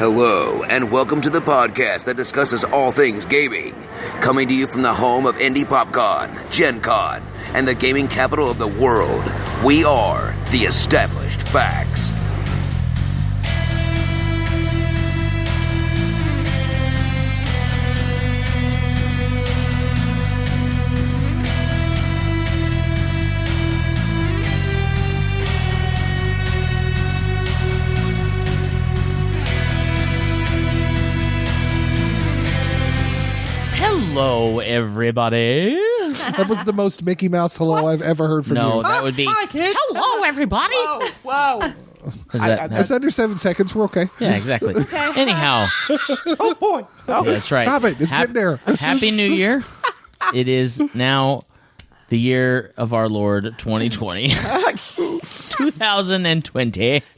Hello, and welcome to the podcast that discusses all things gaming. Coming to you from the home of Indie PopCon, Gen Con, and the gaming capital of the world, we are The Established Facts. Hello, everybody. That was the most Mickey Mouse hello I've ever heard from you. No, that would be Hi, kids. hello, everybody. Whoa. Is that- It's under 7 seconds. We're okay. yeah, exactly. Anyhow, Oh, boy. Oh, yeah, that's right. Stop it. It's getting there. Happy New Year. It is now the year of our Lord 2020. 2020.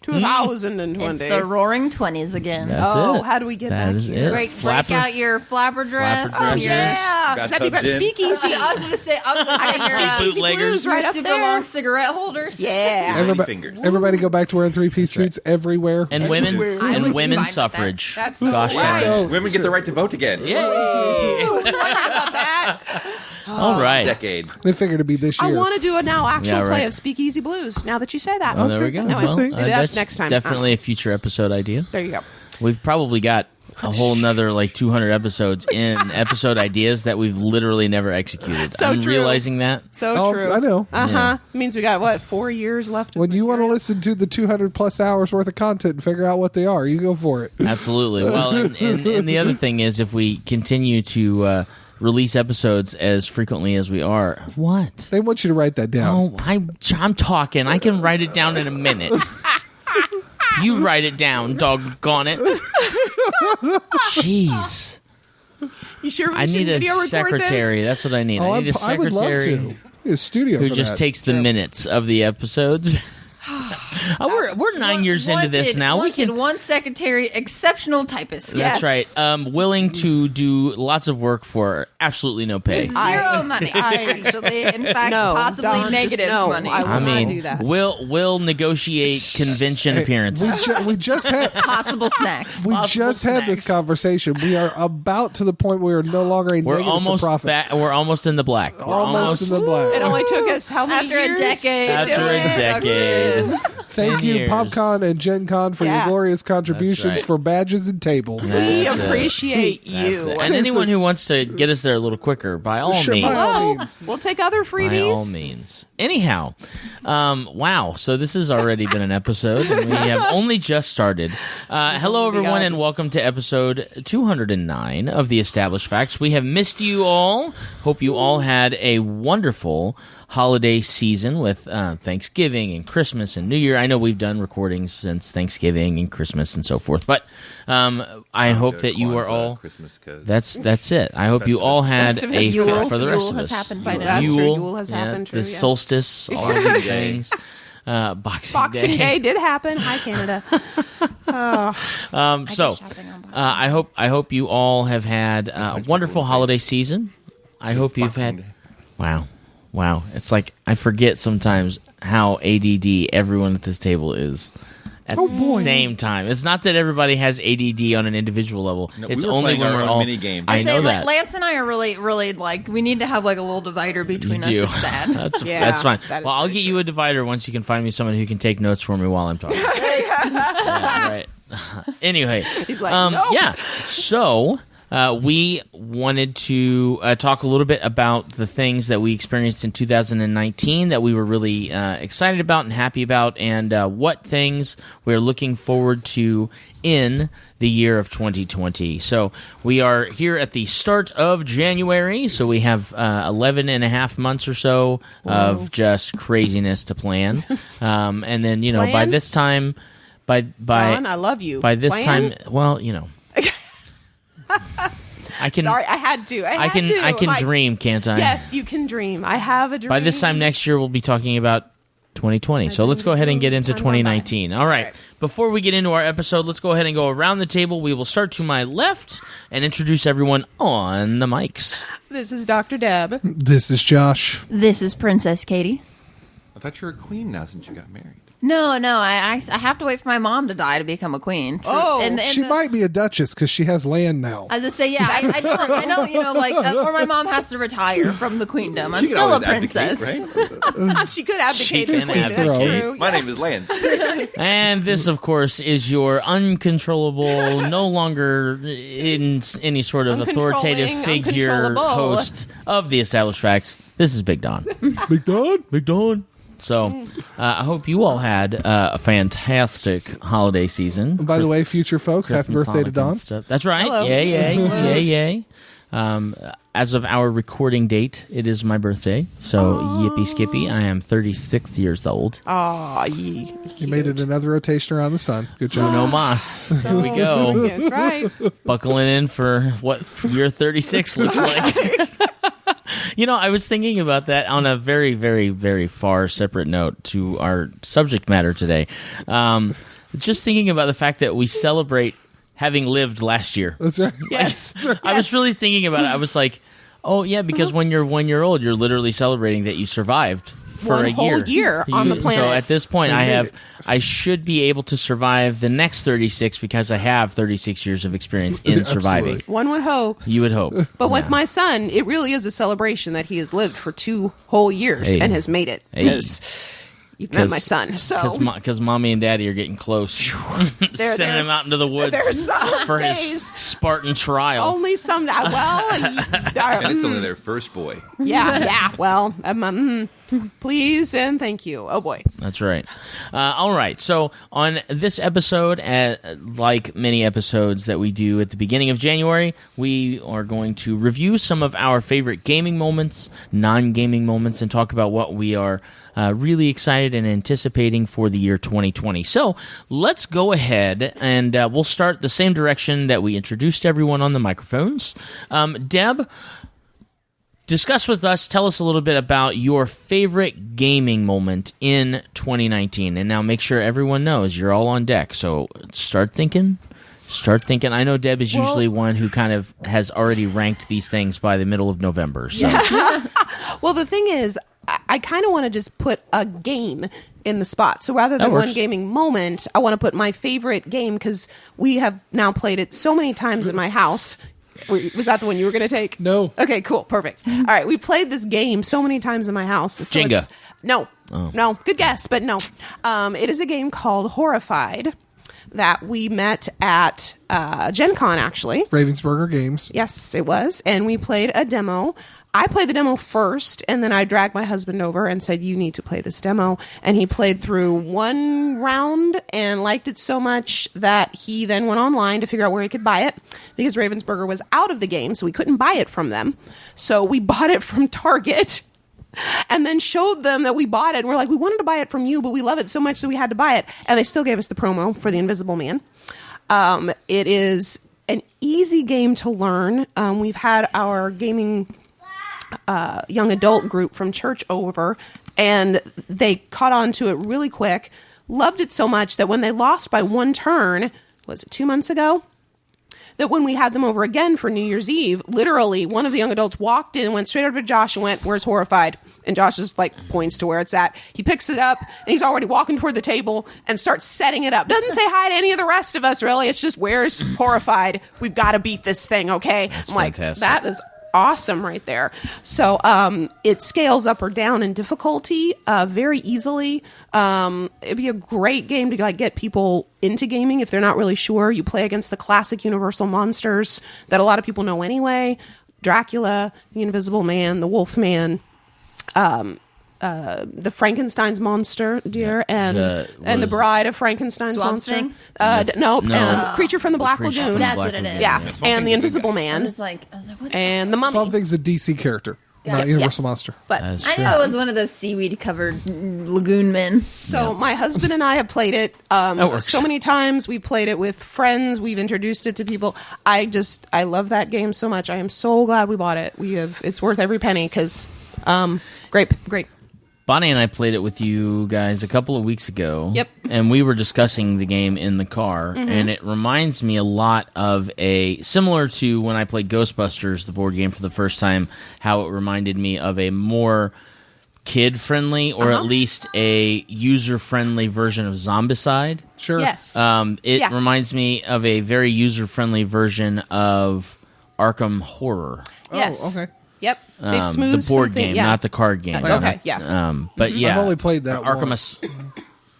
2020. It's the roaring 20s again. That's it. How do we get That back is here? it. break out your flapper dress. Flapper and dresses. your, Yeah. Got Have you got tucked in. speakeasy? I was going to say your Speakeasy bootleggers. blues right up super there. long cigarette holders. Yeah. Everybody, fingers. everybody go back to wearing three-piece suits everywhere. And women I would and be women's fine with that. suffrage. That's Gosh, right. darn it. Oh, Women get the right to vote again. Yay! All right. Decade. They figured it'd be this I year. want to do a now actual Yeah, right. play of Speakeasy Blues, now that you say that. Oh, there we go. That's a thing. Maybe that's next time. Definitely a future episode idea. There you go. We've probably got a whole nother 200 episodes in episode ideas that we've literally never executed. So I'm true. realizing that. So Oh, true. I know. Uh-huh. Yeah. Means we got, 4 years left? of When you want to material? listen to the 200-plus hours worth of content and figure out what they are, you go for it. Absolutely. Well, and the other thing is, if we continue to release episodes as frequently as we are, what? They want you to write that down. Oh, I'm talking. I can write it down in a minute. You write it down, doggone it. Jeez. You sure we I need shouldn't a video record secretary. That's what I need. I need a I would love secretary to. A studio who for just that. takes the minutes of the episodes. We're 9 years into this now. We can. one secretary, exceptional typist. That's Yes. right. Willing to do lots of work for absolutely no pay. Zero money, actually. In fact, No, possibly Don, just negative no. money. I will I not mean, do that. we'll negotiate convention appearances. We just had Possible snacks. we Possible just had this snacks. conversation. We are about to the point where we are no longer a We're negative almost for profit. back. We're almost in the black. We're Almost in the black. It only took us how many After a years? decade. to after do a it? decade. Thank 10 you, years. PopCon and Gen Con, for your Yeah. glorious contributions right. for badges and tables. We That's it. appreciate That's you. it. And anyone who wants to get us there a little quicker, by all Sure, means. by all Oh, means. we'll take other By freebies. all means. Anyhow, wow. So this has already been an episode, and we have only just started. Hello, everyone, begun. and welcome to episode 209 of The Established Facts. We have missed you all. Hope you all had a wonderful holiday season with Thanksgiving and Christmas and New Year. I know we've done recordings since Thanksgiving and Christmas and so forth, but I hope that you are all... Christmas cause That's it. I hope you all had Festivus. a Yule. for the rest Yule of has us. happened by Yule. now. That's true. Yule, Yule has happened, the true, yes. solstice, all of these things. Boxing Day did happen. Hi, Canada. So, shopping on Boxing I hope you all have had a wonderful holiday season. I hope you've Boxing had. Day. Wow. It's like I forget sometimes how ADD everyone at this table is. At the same time, it's not that everybody has ADD on an individual level. No, It's we were only playing when our we're own all. mini game. I know that. Lance and I are really we need to have a little divider between us. do. It's bad. That's fine. that is Well, I'll very get you a divider once you can find me someone who can take notes for me while I'm talking. Yeah, right. Anyway, He's like, no. yeah. So we wanted to talk a little bit about the things that we experienced in 2019 that we were really excited about and happy about, and what things we're looking forward to in the year of 2020. So we are here at the start of January, so we have 11 and a half months or so of just craziness to plan. And then, by Plan? this time, by Don, I love you. by this Plan? time, well, I can Sorry, I had to. I can Like, dream, can't I? Yes, you can dream. I have a dream. By this time next year, we'll be talking about 2020. So let's go ahead and get into Time gone by. 2019. All right. Before we get into our episode, let's go ahead and go around the table. We will start to my left and introduce everyone on the mics. This is Dr. Deb. This is Josh. This is Princess Katie. I thought you were a queen now since you got married. No, I have to wait for my mom to die to become a queen. Oh, and She might be a duchess because she has land now. I was just say, yeah, I know, or my mom has to retire from the queendom. I'm She can still a always abdicate, princess. right? she could abdicate this can week. That's abdicate. true. My name is Lance. And this, of course, is your uncontrollable, no longer in any sort of authoritative Uncontrolling, figure uncontrollable. host of the Established Facts. This is Big Don. Big Don? Big Don. So, I hope you all had a fantastic holiday season. And by the way, future folks, happy Christmas, birthday to Hanukkah Don. and stuff. That's right. Hello. Yay. As of our recording date, it is my birthday. So, yippee skippy. I am 36 years old. Aw, ye. You made it another rotation around the sun. Good job. No mas. Here we go. That's right. Buckling in for what year 36 looks like. You know, I was thinking about that on a very, very, very far separate note to our subject matter today. Just thinking about the fact that we celebrate having lived last year. That's right. Yes. That's right. I was really thinking about it. I was like, oh, yeah, because when you're 1 year old, you're literally celebrating that you survived for One a whole year on the planet. So at this point, We made it. I should be able to survive the next 36 because I have 36 years of experience in surviving. Absolutely. One would hope. You would hope. But with my son, it really is a celebration that he has lived for 2 whole years Hey. and has made it. Hey. Because you've met my son. So Because mommy and daddy are getting close. Sending there's- him out into the woods there's some for his days. Spartan trial. Only some. Well, And it's only their first boy. yeah. Well, please and thank you. Oh boy. That's right. All right. So on this episode, like many episodes that we do at the beginning of January, we are going to review some of our favorite gaming moments, non-gaming moments, and talk about what we are really excited and anticipating for the year 2020. So let's go ahead and we'll start the same direction that we introduced everyone on the microphones. Deb, discuss with us, tell us a little bit about your favorite gaming moment in 2019. And now make sure everyone knows you're all on deck. So start thinking. I know Deb is usually one who kind of has already ranked these things by the middle of November. So Well, the thing is, I kind of want to just put a game in the spot. So rather than That works. one gaming moment, I want to put my favorite game because we have now played it so many times in my house. Was that the one you were going to take? No. Okay, cool. Perfect. All right. We played this game so many times in my house. So Jenga. it's- No. No. Good guess, but no. It is a game called Horrified that we met at Gen Con, actually. Ravensburger Games. Yes, it was. And we played a demo. I played the demo first, and then I dragged my husband over and said, you need to play this demo. And he played through one round and liked it so much that he then went online to figure out where he could buy it because Ravensburger was out of the game, so we couldn't buy it from them. So we bought it from Target and then showed them that we bought it. And we're like, we wanted to buy it from you, but we love it so much, so we had to buy it. And they still gave us the promo for The Invisible Man. It is an easy game to learn. We've had our gaming young adult group from church over, and they caught on to it really quick, loved it so much that when they lost by one turn, was it 2 months ago? That when we had them over again for New Year's Eve, literally one of the young adults walked in, went straight over to Josh and went, "Where's Horrified?" And Josh just like points to where it's at. He picks it up and he's already walking toward the table and starts setting it up. Doesn't say hi to any of the rest of us, really. It's just, "Where's Horrified? We've got to beat this thing, okay?" That's I'm like, fantastic. that is awesome right there. So it scales up or down in difficulty very easily. It'd be a great game to like get people into gaming if they're not really sure. You play against the classic Universal monsters that a lot of people know anyway: Dracula, the Invisible Man, the Wolfman, the Frankenstein's monster, dear, and the Bride of Frankenstein's Swamp monster. Thing? Creature from the Black Creature Lagoon. from the That's Black what it Lagoon, is. Yeah, Swamp and Thing's the a good Invisible guy. Man I was like, what? and the Mummy. Something's a DC character, not Universal Monster. But That's I true. know it was one of those seaweed-covered lagoon men. so my husband and I have played it works. so many times. We played it with friends. We've introduced it to people. I love that game so much. I am so glad we bought it. It's worth every penny because great. Bonnie and I played it with you guys a couple of weeks ago. Yep. And we were discussing the game in the car, and it reminds me a lot of similar to when I played Ghostbusters, the board game, for the first time, how it reminded me of a more kid friendly, or at least a user friendly version of Zombicide. Sure. Yes. It Yeah. reminds me of a very user friendly version of Arkham Horror. Yes. okay. Yep. They've smoothed the board something- game, yeah. not the card game. Okay, yeah. But yeah, I've only played that Arkham. once.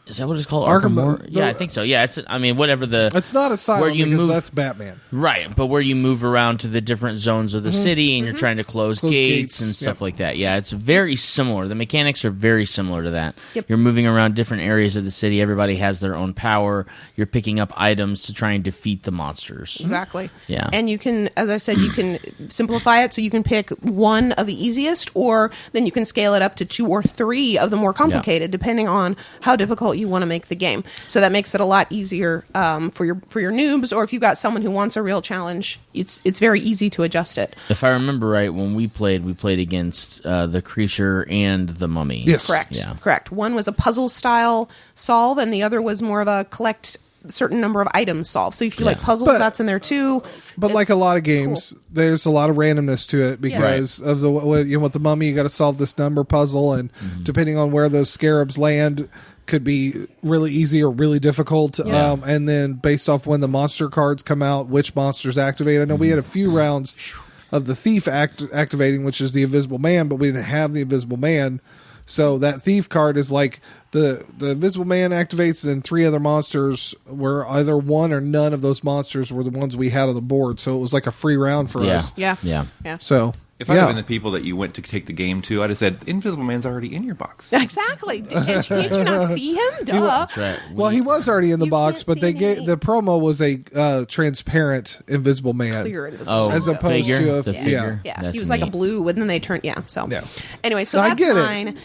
Is that what it's called? Arkham- Horror? the- Yeah, I think so. Yeah, it's. I mean, whatever the. It's not Asylum Where you because move- that's Batman. Right, but where you move around to the different zones of the city and you're trying to close Close gates gates, and stuff yep. like that. Yeah, it's very similar. The mechanics are very similar to that. Yep. You're moving around different areas of the city. Everybody has their own power. You're picking up items to try and defeat the monsters. Exactly. Yeah. And you can, as I said, you can simplify it so you can pick one of the easiest, or then you can scale it up to 2 or 3 of the more complicated, depending on how difficult you want to make the game. So that makes it a lot easier for your noobs, or if you've got someone who wants a real challenge, it's very easy to adjust it. If I remember right, when we played against the Creature and the Mummy. Yes. Correct. Yeah. Correct. One was a puzzle style solve, and the other was more of a collect certain number of items solve. So if you like puzzles, But- that's in there too. But like a lot of games, there's a lot of randomness to it because of the with the Mummy, you got to solve this number puzzle, and depending on where those scarabs land, could be really easy or really difficult. Yeah. And then based off when the monster cards come out, which monsters activate. I know we had a few rounds of the thief activating, which is the Invisible Man, but we didn't have the Invisible Man. So that thief card is like the Invisible Man activates, and then 3 other monsters were either one or none of those monsters were the ones we had on the board. So it was like a free round for Yeah. us. Yeah. Yeah. Yeah. So If I'd have been the people that you went to take the game to, I'd have said, Invisible Man's already in your box. Exactly. Can't you not see him? Duh. That's right. Well, he was already in the You box, can't but see they any. gave the promo was a transparent Invisible Man. Clear Invisible Oh, Man. As opposed figure? to a- The yeah. figure? Yeah, That's he was like a neat. blue, and then they turned. Yeah, so Yeah. anyway, so I that's get it. fine.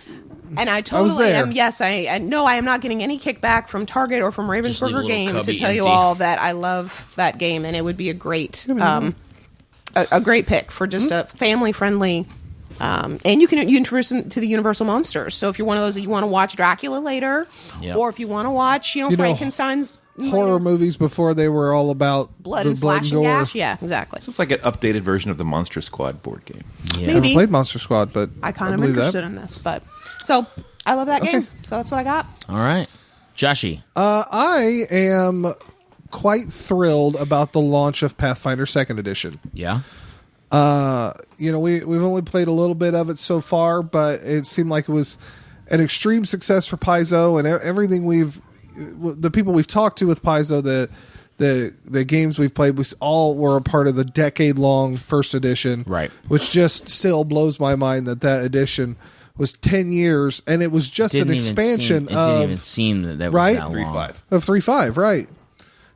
And I was totally there. am. Yes, I no, I am not getting any kickback from Target or from leave a Ravensburger little Game to cubby tell you empty. all that I love that game, and it would be a great, a great pick for just a family friendly. And you can introduce them to the Universal monsters. So if you're one of those that you want to watch Dracula later, Yep. or if you want to watch, know, Frankenstein's Horror movies before they were all about blood the and slash and gore. gash. Yeah, exactly. So it's like an updated version of the Monster Squad board game. Yeah. I Maybe. never played Monster Squad, but I kind of believe interested that. in this, but so I love that game. So that's what I got. All right. Joshy. I am quite thrilled about the launch of Pathfinder 2nd Edition. Yeah. We've only played a little bit of it so far, but it seemed like it was an extreme success for Paizo, and everything the people we've talked to with Paizo, the games we've played, we all were a part of the decade-long first edition, Right. Which just still blows my mind that edition was 10 years, and it was just an expansion It didn't even of seem that was right? that long. 3.5. 3.5, right?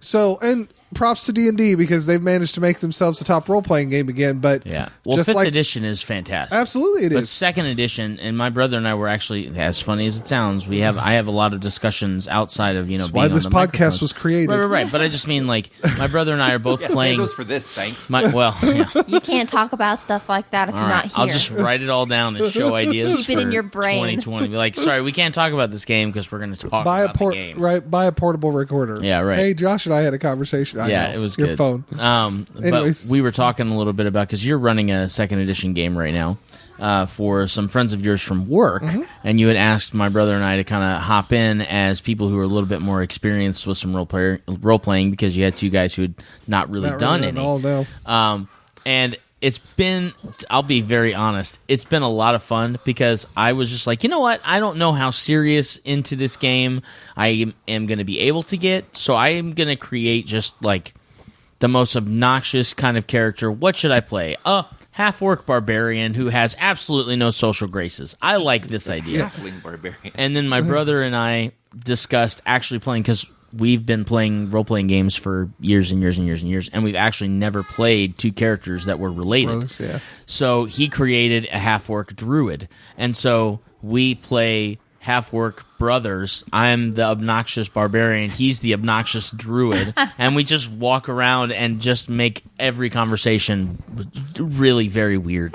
So, and props to D&D because they've managed to make themselves a top role-playing game again. But Yeah. Well, just 5th like edition is fantastic. absolutely it But is. 2nd edition, and my brother and I were actually, as funny as it sounds, I have a lot of discussions outside of That's being why on this the podcast microphones. was created. Right. But I just mean like my brother and I are both Yeah, playing. save those for this, thanks. Yeah. You can't talk about stuff like that if All you're right, not here. I'll just write it all down and show ideas. Keep it in for your brain. 2020. Be like, sorry, we can't talk about this game because we're going to talk Buy a about the game. buy a portable recorder. Yeah, right. Hey, Josh and I had a conversation. I Yeah, know. it was your good. phone. Anyways. But we were talking a little bit about, because you're running a 2nd edition game right now for some friends of yours from work, Mm-hmm. and you had asked my brother and I to kind of hop in as people who are a little bit more experienced with some role playing, because you had 2 guys who had not really Not done really at any. all, no. And it's been, I'll be very honest, it's been a lot of fun because I was just like, you know what? I don't know how serious into this game I am going to be able to get, so I am going to create just like the most obnoxious kind of character. What should I play? A half-orc barbarian who has absolutely no social graces. I like this idea. Halfling barbarian. And then my brother and I discussed actually playing, because we've been playing role-playing games for years and years and years and years, and we've actually never played 2 characters that were related. Brothers, yeah. So he created a half-orc druid, and so we play half-orc brothers. I'm the obnoxious barbarian, he's the obnoxious druid, and we just walk around and just make every conversation really very weird.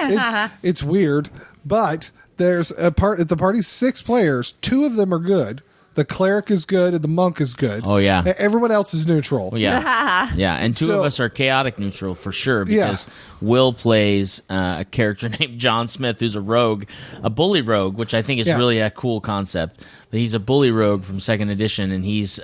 It's weird, but there's a part at the party 6 players. 2 of them are good. The cleric is good, and the monk is good. Oh, yeah. Everyone else is neutral. Well, yeah, yeah, and two So- of us are chaotic neutral for sure Yeah. because Will plays a character named John Smith, who's a rogue, a bully rogue, which I think is Yeah. really a cool concept. But he's a bully rogue from second edition, and he's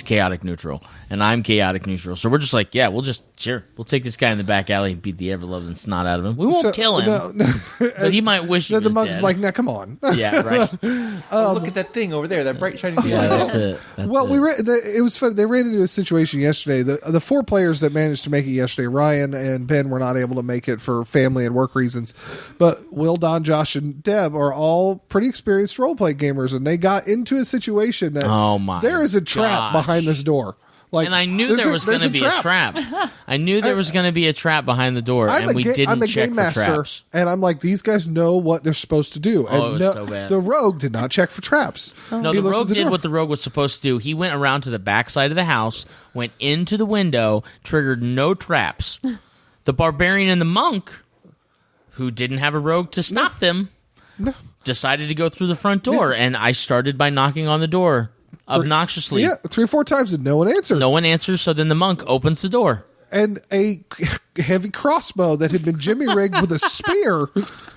chaotic neutral, and I'm chaotic neutral. So we're just like, yeah, we'll take this guy in the back alley and beat the ever loving snot out of him. We won't So- kill him, no, but he might wish he then the was monk's dead. like, "Now, come on." yeah, right. Look at that thing over there, that bright shining thing. Yeah, that's it. That's Well, it. it was fun. They ran into a situation yesterday. The 4 players that managed to make it yesterday, Ryan and Ben, were not able to make it for family and work reasons. But Will, Don, Josh, and Deb are all pretty experienced role play gamers, and they got into a situation that Oh my there is a trap gosh. behind this door. Like, And I knew there was going to be a trap. I knew there was going to be a trap behind the door, and we didn't I'm a check game for master, traps. and I'm like, these guys know what they're supposed to do. And Oh, it was no, so bad. the rogue did not check for traps. No, He the looked at rogue did door. what the rogue was supposed to do. He went around to the back side of the house, went into the window, triggered no traps. The barbarian and the monk, who didn't have a rogue to stop them, decided to go through the front door, and I started by knocking on the door obnoxiously. Yeah, 3 or 4 times, and no one answered. No one answers, so then the monk opens the door. And a heavy crossbow that had been jimmy rigged with a spear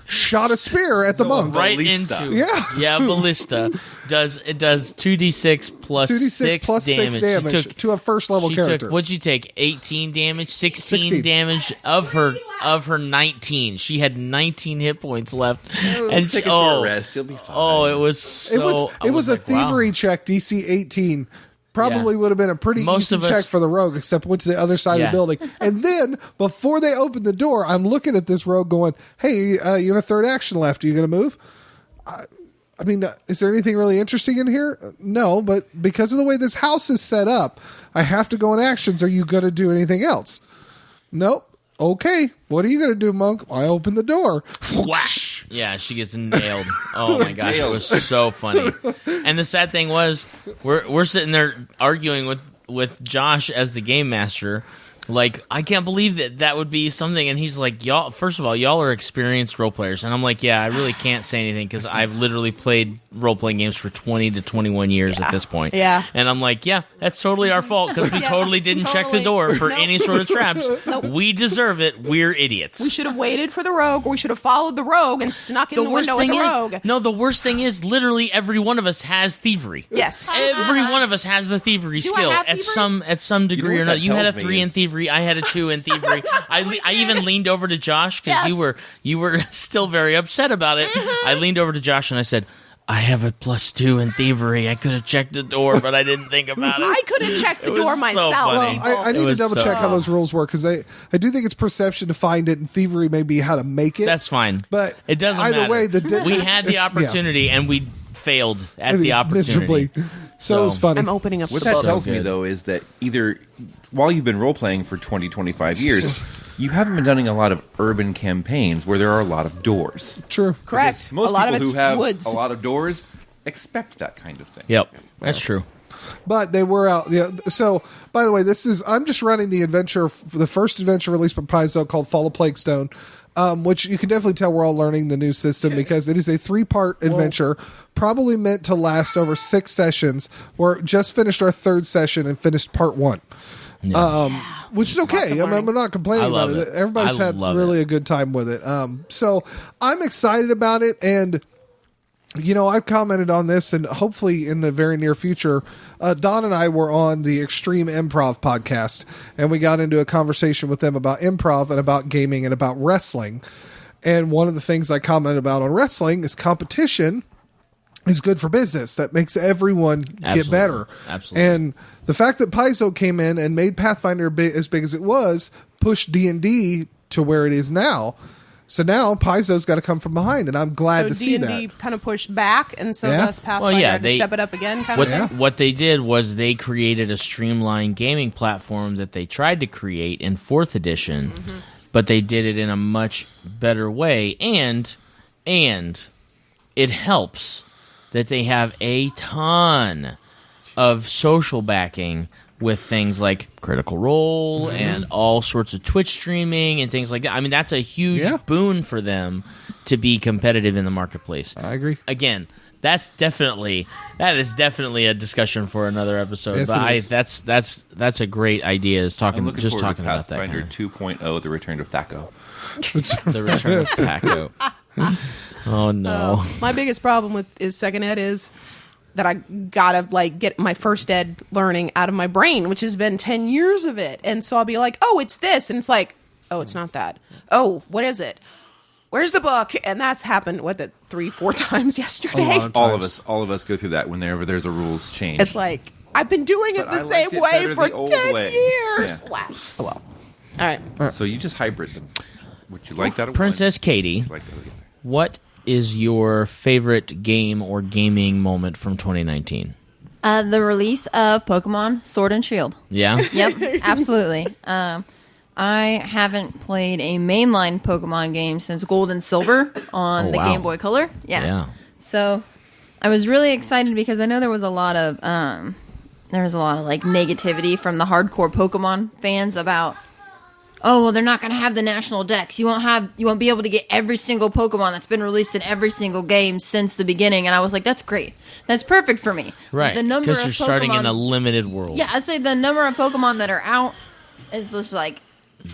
shot a spear at the monk. Right Ballista. into Yeah. ballista. It does 2d6 plus 2d6 6 plus 6 damage She took- to a first level she character. Took, what'd you take? 18 damage, 16 16. damage of her 19. She had 19 hit points left. And Take a she- short rest. You'll be fine. Oh, it was so. it was a like, wow. thievery check, DC 18. Probably Yeah. would have been a pretty Most easy of us- check for the rogue, except went to the other side of Yeah. the building. And then, before they opened the door, I'm looking at this rogue going, hey, you have a third action left. Are you going to move? I mean, is there anything really interesting in here? No, but because of the way this house is set up, I have to go in actions. Are you going to do anything else? Nope. Okay. What are you going to do, monk? I open the door. Whack! Yeah, she gets nailed. Oh my gosh, it was so funny. And the sad thing was, we're sitting there arguing with Josh as the game master. Like, I can't believe that would be something. And he's like, y'all, first of all, y'all are experienced role players. And I'm like, yeah, I really can't say anything because I've literally played role playing games for 20 to 21 years at this point. Yeah. And I'm like, yeah, that's totally our fault because we Yes, totally didn't check the totally. door for Nope. any sort of traps. We deserve it. We're idiots. We should have waited for the rogue, or we should have followed the rogue and snuck in the window with the rogue. the worst thing is, literally every one of us has thievery. Yes. Every one of us has the thievery Do I skill have at thievery? some degree what or not. that You had a tells me 3 in is- thievery. I had a 2 in thievery. I even leaned over to Josh because Yes. you were still very upset about it. I leaned over to Josh and I said, I have a +2 in thievery. I could have checked the door, but I didn't think about it. I could have checked the It was door so myself. funny. Well, I It need to was double so check how funny. those rules work because I do think it's perception to find it, and thievery may be how to make it. That's fine. But it doesn't either matter. way, we had the it's- yeah. opportunity and we failed at I mean, the opportunity. miserably. So it was funny. I'm opening up What the that book. tells me, good. though, is that either while you've been role playing for 20, 25 years, you haven't been doing a lot of urban campaigns where there are a lot of doors. True. Correct. Most a lot of people it's who have woods. a lot of doors expect that kind of thing. Yep, that's true. But they were out. Yeah. So, by the way, I'm just running the adventure, the first adventure released by Paizo called Fall of Plaguestone, which you can definitely tell we're all learning the new system because it is a 3-part adventure, probably meant to last over 6 sessions. We're just finished our 3rd session and finished part 1. Which is okay. I'm not complaining I about love it. it. Everybody's I had love really it. a good time with it. So I'm excited about it, and I've commented on this, and hopefully in the very near future, Don and I were on the Extreme Improv podcast, and we got into a conversation with them about improv and about gaming and about wrestling. And one of the things I commented about on wrestling is competition is good for business. That makes everyone get Absolutely. better. Absolutely. And the fact that Paizo came in and made Pathfinder as big as it was, pushed D&D to where it is now. So now Paizo's got to come from behind, and I'm glad So to see D&D that. kind of pushed back, and so Yeah. thus Pathfinder had to step it up again. Kind what, of thing. what they did was they created a streamlined gaming platform that they tried to create in 4th edition, but they did it in a much better way, and it helps that they have a ton of social backing with things like Critical Role and all sorts of Twitch streaming and things like that. I mean, that's a huge Yeah. boon for them to be competitive in the marketplace. I agree. Again, That is definitely a discussion for another episode. Yes, but it is. that's a great idea. Is I'm talking looking just forward talking to about that Pathfinder kind 2.0, The Return of Thaco. of, the return of Paco. Oh no! My biggest problem is second ed is that I gotta like get my first ed learning out of my brain, which has been 10 years of it. And so I'll be like, oh, it's this. And it's like, oh, it's not that. Oh, what is it? Where's the book? And that's happened, 3-4 times yesterday. lot. All of us go through that whenever there's a rules change. It's like, I've been doing it But I the same liked it way better for the old 10 way. years. Yeah. Wow. Oh, well. All right. So you just hybrid them. What you liked out of Princess one, Katie, what you liked out of the other. what is your favorite game or gaming moment from 2019? The release of Pokemon Sword and Shield. Yeah. Yep, absolutely. I haven't played a mainline Pokemon game since Gold and Silver on Oh, the wow. Game Boy Color. Yeah. So I was really excited because I know there was a lot of like negativity from the hardcore Pokemon fans about, oh, well, they're not going to have the national dex. You won't be able to get every single Pokemon that's been released in every single game since the beginning. And I was like, that's great. That's perfect for me. Right. The number Because of you're starting in Pokemon- a limited world. Yeah, I'd say the number of Pokemon that are out is just like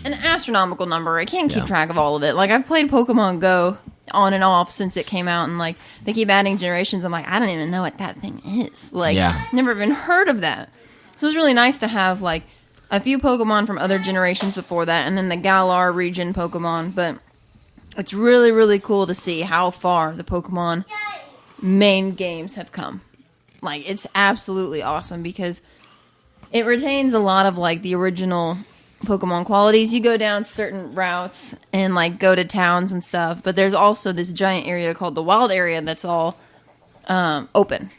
an astronomical number. I can't keep Yeah. track of all of it. Like, I've played Pokemon Go on and off since it came out, and like they keep adding generations. I'm like, I don't even know what that thing is. Like, Yeah. never even heard of that. So it was really nice to have like a few Pokemon from other generations before that, and then the Galar region Pokemon. But it's really, really cool to see how far the Pokemon main games have come. Like, it's absolutely awesome because it retains a lot of like the original Pokemon qualities. You go down certain routes and like go to towns and stuff, but there's also this giant area called the Wild Area that's all open.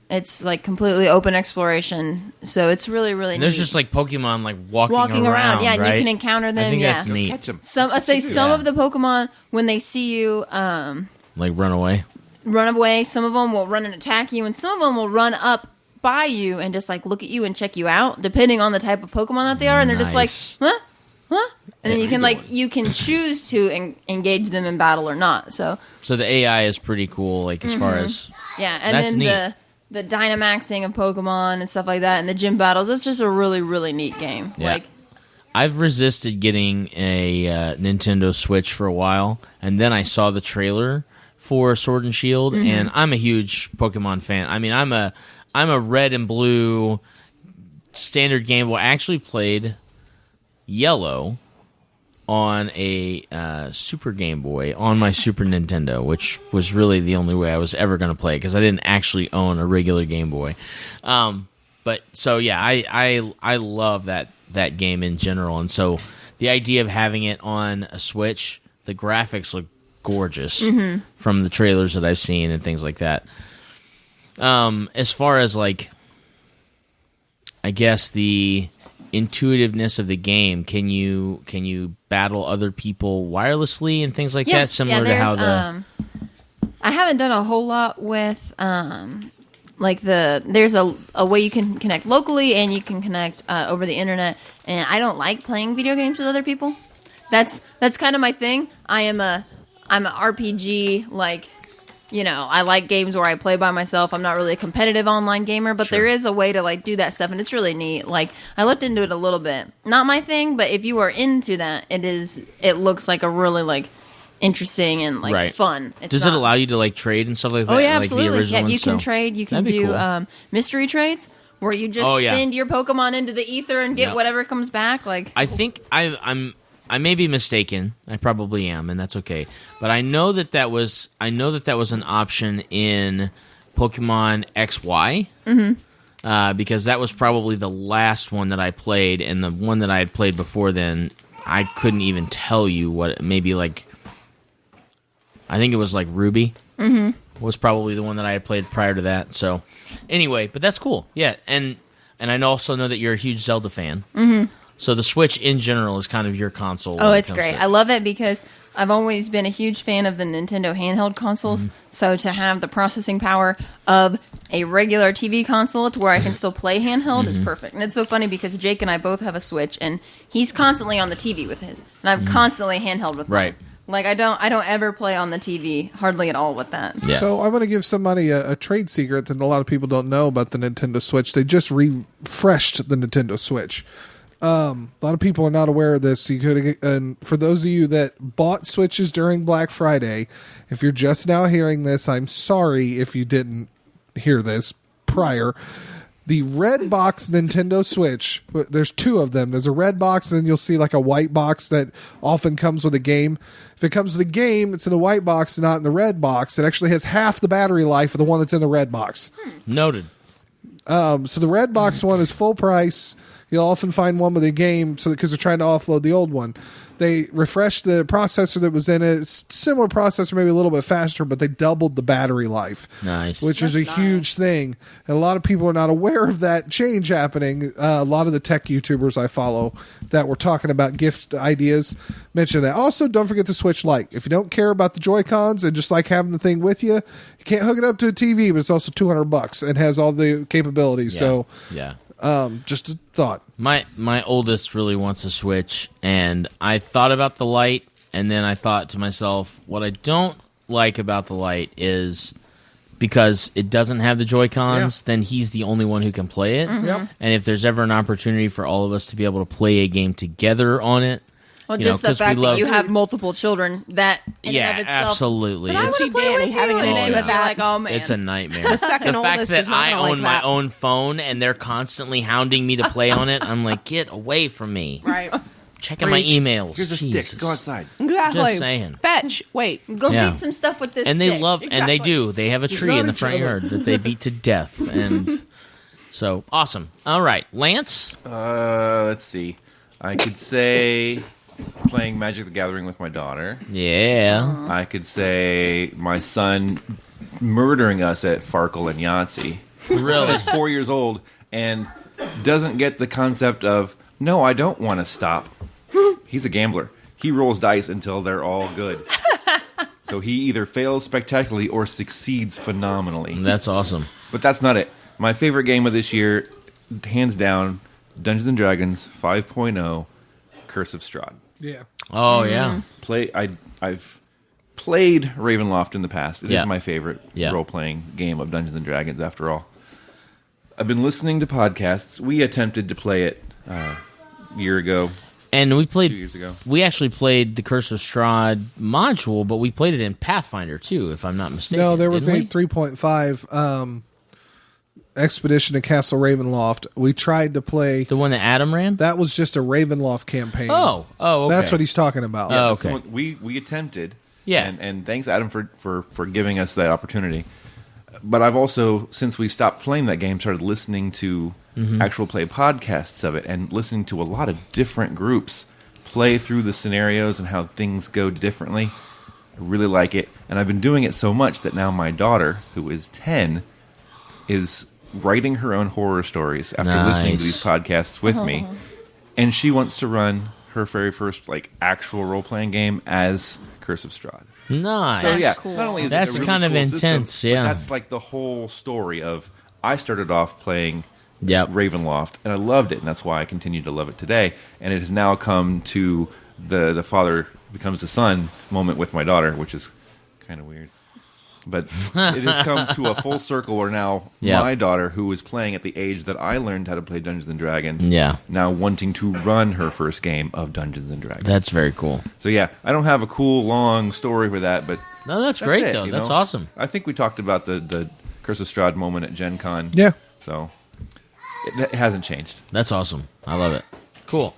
It's like completely open exploration, so it's really, really And there's neat. just like Pokemon like walking Walking around, yeah, and you right? can encounter them, I think yeah. that's neat. Catch 'em. some of the Pokemon when they see you Like run away. run away. Some of them will run and attack you, and some of them will run up by you and just like look at you and check you out, depending on the type of Pokemon that they are. And they're just like, Nice. huh? And then Yeah, you can choose to engage them in battle or not. So So the AI is pretty cool, like as far as yeah, and That's then neat. the Dynamaxing of Pokemon and stuff like that, and the gym battles. It's just a really, really neat game. Yeah. Like, I've resisted getting a Nintendo Switch for a while, and then I saw the trailer for Sword and Shield, and I'm a huge Pokemon fan. I mean, I'm a red and blue standard Game Boy. I actually played Yellow on a Super Game Boy on my Super Nintendo, which was really the only way I was ever going to play it because I didn't actually own a regular Game Boy. But so yeah, I love that game in general, and so the idea of having it on a Switch, the graphics look gorgeous from the trailers that I've seen and things like that. As far as like, I guess the intuitiveness of the game, can you battle other people wirelessly and things like that, similar to how the I haven't done a whole lot with like there's a way you can connect locally and you can connect over the internet, and I don't like playing video games with other people. That's kind of my thing. I'm an RPG, like, you know, I like games where I play by myself. I'm not really a competitive online gamer, but there is a way to like do that stuff, and it's really neat. Like, I looked into it a little bit. Not my thing, but if you are into that, it looks like a really like interesting and like Right. fun. It's does it not- allow you to like trade and stuff like that? Oh yeah, like absolutely. The original Yeah, you ones? can So trade. You can that'd be do cool. mystery trades where you just Oh, yeah. send your Pokemon into the ether and get Yeah. whatever comes back. Like, I think I may be mistaken. I probably am, and that's okay. But I know that was an option in Pokemon XY. Because that was probably the last one that I played, and the one that I had played before then, I couldn't even tell you what. Maybe like, I think it was like Ruby. Was probably the one that I had played prior to that. So anyway, but that's cool. Yeah, and I also know that you're a huge Zelda fan. So the Switch in general is kind of your console. oh, when it it's comes great. to- I love it because I've always been a huge fan of the Nintendo handheld consoles. So to have the processing power of a regular TV console to where I can still play handheld is perfect. And it's so funny because Jake and I both have a Switch, and he's constantly on the TV with his, and I'm constantly handheld with mine. Right. Like I don't ever play on the TV hardly at all with that. Yeah. So I'm going to give somebody a trade secret that a lot of people don't know about the Nintendo Switch. They just refreshed the Nintendo Switch. A lot of people are not aware of this. And for those of you that bought Switches during Black Friday, if you're just now hearing this, I'm sorry if you didn't hear this prior. The red box Nintendo Switch, there's two of them. There's a red box, and then you'll see like a white box that often comes with a game. If it comes with a game, it's in the white box, not in the red box. It actually has half the battery life of the one that's in the red box. Noted. So the red box one is full price. You'll often find one with a game because they're trying to offload the old one. They refreshed the processor that was in it. It's similar processor, maybe a little bit faster, but they doubled the battery life. Nice. Which is a huge thing. And a lot of people are not aware of that change happening. A lot of the tech YouTubers I follow that were talking about gift ideas mentioned that. Also, don't forget the Switch Lite. If you don't care about the Joy-Cons and just like having the thing with you, you can't hook it up to a TV, but it's also $200 and has all the capabilities. Yeah. So Yeah. just a thought. My oldest really wants a Switch, and I thought about the Lite, and then I thought to myself, what I don't like about the Lite is because it doesn't have the Joy-Cons, then he's the only one who can play it. Yep. And if there's ever an opportunity for all of us to be able to play a game together on it, Well, you know, just the 'cause we fact love- that you have multiple children, that in yeah, and of itself, absolutely. But I It's- want to play Danny with having you, a and name then with you're that. like, oh man, It's a nightmare. The second fact oldest that is not I gonna own like my that. own phone and they're constantly hounding me to play on it, I'm like, get away from me. Right. Checking my emails. Here's a Jesus. stick. Go outside. Exactly. Just saying. Fetch. Wait. go Yeah. beat some stuff with this. And they stick. love, and they do. They have a tree not in the each front other. yard that they beat to death, and so awesome. All right, Lance. Let's see. I could say playing Magic the Gathering with my daughter. Yeah, I could say my son murdering us at Farkle and Yahtzee. really. He's 4 years old and doesn't get the concept of, no, I don't want to stop. He's a gambler. He rolls dice until they're all good. So he either fails spectacularly or succeeds phenomenally. That's awesome. But that's not it. My favorite game of this year, hands down, Dungeons & Dragons 5.0, Curse of Strahd. Yeah. Oh yeah, I've played Ravenloft in the past. It is Yeah. my favorite Yeah. role-playing game of Dungeons & Dragons, after all. I've been listening to podcasts. We attempted to play it a year ago, and we 2 played. years ago. We actually played the Curse of Strahd module, but we played it in Pathfinder too, if I'm not mistaken. No, there was didn't a 3.5 Expedition to Castle Ravenloft. We tried to play. the one that Adam ran. That was just a Ravenloft campaign. Oh, okay. That's what he's talking about. Oh, That's the okay. one we attempted. Yeah. And thanks, Adam, for giving us that opportunity. But I've also, since we stopped playing that game, started listening to actual play podcasts of it and listening to a lot of different groups play through the scenarios and how things go differently. I really like it. And I've been doing it so much that now my daughter, who is 10, is writing her own horror stories after listening to Nice. these podcasts with me. And she wants to run her very first actual role-playing game as Curse of Strahd. Nice. So yeah, cool. not only is That's it a really kind of cool intense, system, yeah. but that's like the whole story of I started off playing Yep. Ravenloft and I loved it, and that's why I continue to love it today. And it has now come to the father becomes the son moment with my daughter, which is kind of weird. But it has come to a full circle where now Yep. my daughter, who was playing at the age that I learned how to play Dungeons and Dragons, Yeah. now wanting to run her first game of Dungeons and Dragons. That's very cool. So yeah, I don't have a cool long story for that, but No, that's great it, though. you That's know? awesome. I think we talked about the Curse of Strahd moment at Gen Con. Yeah. So it hasn't changed. That's awesome. I love it. Cool.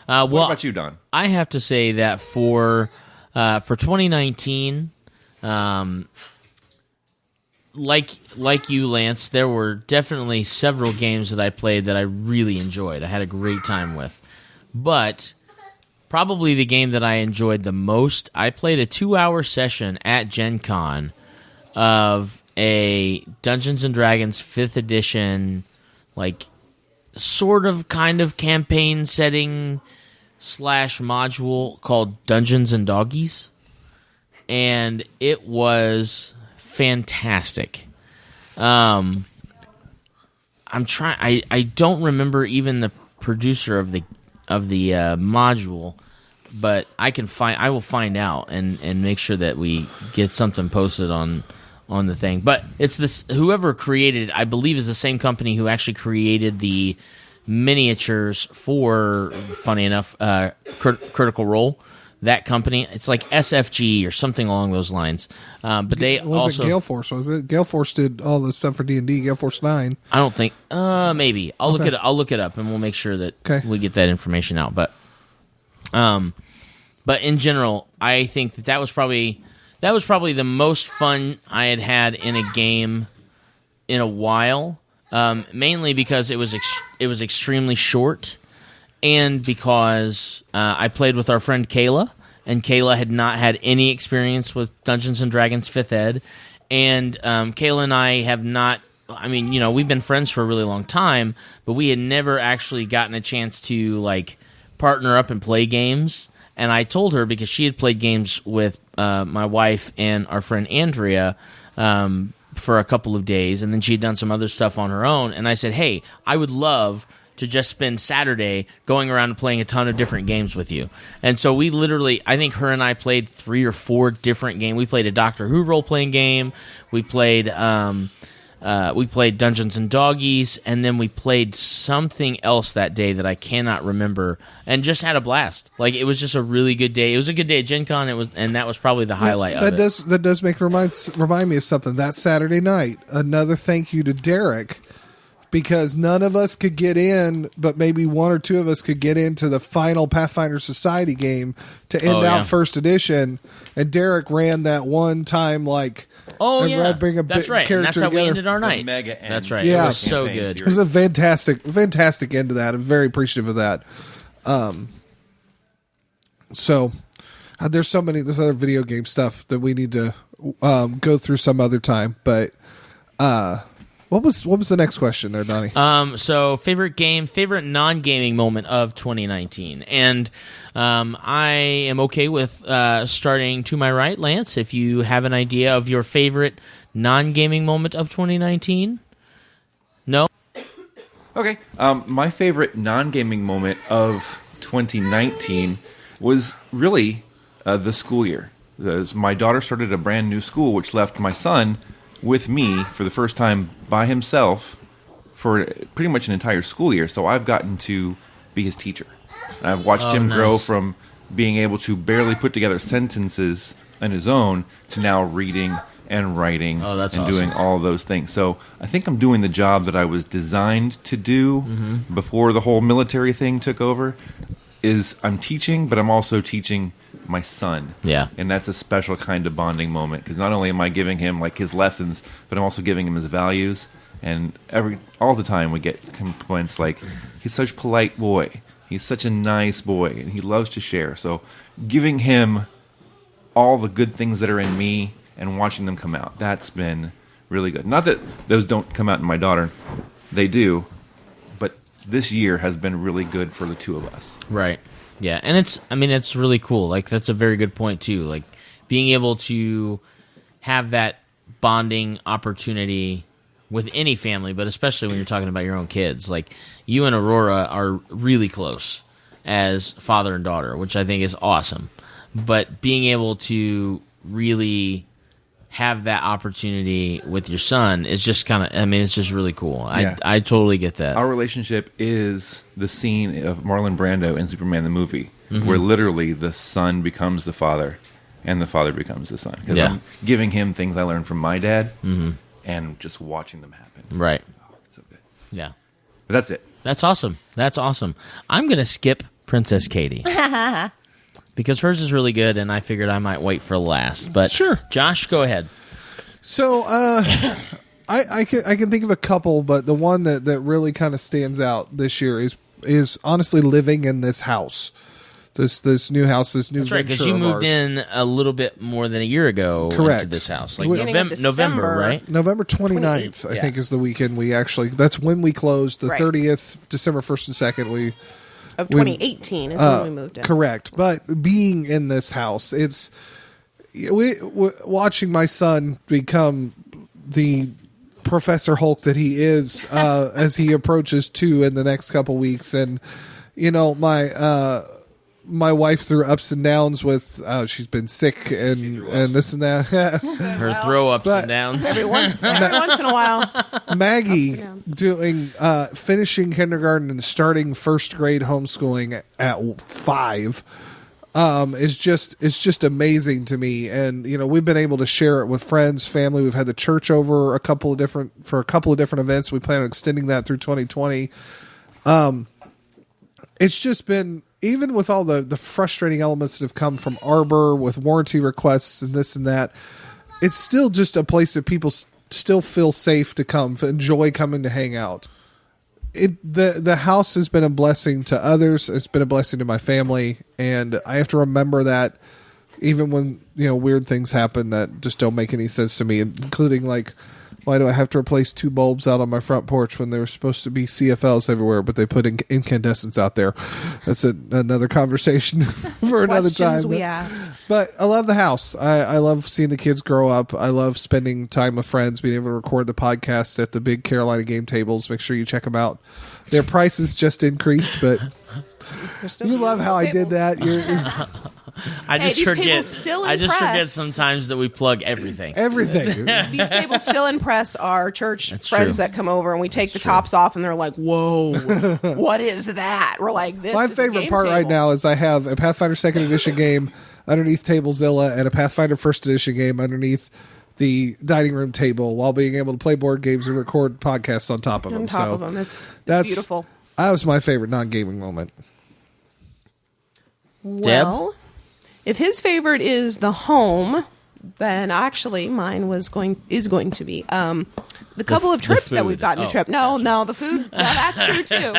What Well, about you, Don? I have to say that for 2019, like you, Lance, there were definitely several games that I played that I really enjoyed. I had a great time with, but probably the game that I enjoyed the most, I played a 2-hour session at Gen Con of a Dungeons and Dragons 5th edition, sort of kind of campaign setting / module called Dungeons and Doggies. And it was fantastic. I'm trying. I don't remember even the producer of the module. but I will find out and make sure that we get something posted on the thing. But it's this, whoever created it, I believe, is the same company who actually created the miniatures for, funny enough, Critical Role. That company, it's like SFG or something along those lines. But they was it Gale Force? Was it Gale Force did all the stuff for D&D? Gale Force 9. I don't think. Maybe I'll look it. I'll look it up, and we'll make sure that we get that information out. But in general, I think that was probably the most fun I had in a game in a while. Mainly because it was extremely short. And because I played with our friend Kayla, and Kayla had not had any experience with Dungeons & Dragons 5th Ed. And Kayla and I have not, I mean, we've been friends for a really long time, but we had never actually gotten a chance to, like, partner up and play games. And I told her, because she had played games with my wife and our friend Andrea for a couple of days, and then she'd done some other stuff on her own. And I said, hey, I would love to just spend Saturday going around and playing a ton of different games with you. And so we literally, I think her and I played 3 or 4 different games. We played a Doctor Who role-playing game. We played Dungeons and Doggies, and then we played something else that day that I cannot remember, and just had a blast. Like, it was just a really good day. It was a good day at Gen Con, and that was probably the highlight of it. That does remind me of something. That Saturday night, another thank you to Derek, because none of us could get in, but maybe 1 or 2 of us could get into the final Pathfinder Society game to end out first edition. And Derek ran that one time, like, bring a that's right. And that's how we ended our night. Mega end. That's right. Yeah. It was so good. It was a fantastic end to that. I'm very appreciative of that. So there's other video game stuff that we need to go through some other time. But what was the next question there, Donnie? So favorite non-gaming moment of 2019, and I am okay with starting to my right, Lance. If you have an idea of your favorite non-gaming moment of 2019, no. Okay. My favorite non-gaming moment of 2019 was really the school year. My daughter started a brand new school, which left my son with me for the first time by himself for pretty much an entire school year. So I've gotten to be his teacher. I've watched him grow from being able to barely put together sentences on his own to now reading and writing and doing all those things. So I think I'm doing the job that I was designed to do before the whole military thing took over. Is I'm teaching, but I'm also teaching my son. Yeah. And that's a special kind of bonding moment, because not only am I giving him like his lessons, but I'm also giving him his values. And all the time we get complaints like, he's such a polite boy, he's such a nice boy, and he loves to share. So giving him all the good things that are in me and watching them come out, that's been really good. Not that those don't come out in my daughter, they do, but this year has been really good for the two of us. Right. Yeah, and it's really cool. Like, that's a very good point too. Like, being able to have that bonding opportunity with any family, but especially when you're talking about your own kids. Like, you and Aurora are really close as father and daughter, which I think is awesome. But being able to really have that opportunity with your son is just kind of, it's just really cool. Yeah. I totally get that. Our relationship is the scene of Marlon Brando in Superman the movie, where literally the son becomes the father and the father becomes the son. Because I'm giving him things I learned from my dad and just watching them happen. Right. Oh, it's so good. Yeah. But that's it. That's awesome. I'm going to skip Princess Katie. Because hers is really good, and I figured I might wait for last. But sure, Josh, go ahead. So I can think of a couple, but the one that really kind of stands out this year is honestly living in this house, this new house, this new. That's right, because you moved in a little bit more than a year ago. Correct. Into this house, like November, right? November 29th, I think, is the weekend we actually. That's when we closed. The 30th, December 1st and 2nd, of 2018 is when we moved in. Correct. But being in this house, it's watching my son become the Professor Hulk that he is as he approaches 2 in the next couple weeks. And, my my wife through ups and downs with she's been sick and this and that. Her throw ups and downs. Every once in a while. Maggie doing finishing kindergarten and starting first grade homeschooling at 5 is just amazing to me. And we've been able to share it with friends, family. We've had the church over for a couple of different events. We plan on extending that through 2020. It's just been, even with all the frustrating elements that have come from Arbor with warranty requests and this and that, it's still just a place that people still feel safe to come, enjoy coming to hang out. The house has been a blessing to others. It's been a blessing to my family, and I have to remember that even when weird things happen that just don't make any sense to me, including like, why do I have to replace 2 bulbs out on my front porch when there were supposed to be CFLs everywhere, but they put incandescents out there? That's another conversation for another time. Questions we ask. But I love the house. I love seeing the kids grow up. I love spending time with friends, being able to record the podcast at the big Carolina game tables. Make sure you check them out. Their prices just increased, but you love how I did that. I just these forget. tables still I just forget impress. sometimes that we plug everything. Everything. These tables still impress our church That's friends true. that come over, and we take the tops off, and they're like, "Whoa, what is that?" We're like, "This." My is a favorite game part right table. now is I have a Pathfinder 2nd Edition game underneath Tablezilla and a Pathfinder 1st Edition game underneath the dining room table, while being able to play board games and record podcasts on top of them. On top So of them, it's that's beautiful. That was my favorite non-gaming moment. Well, if his favorite is the home, then actually mine is going to be the couple of trips that we've food. gotten to trip. No, the food. No, that's true too.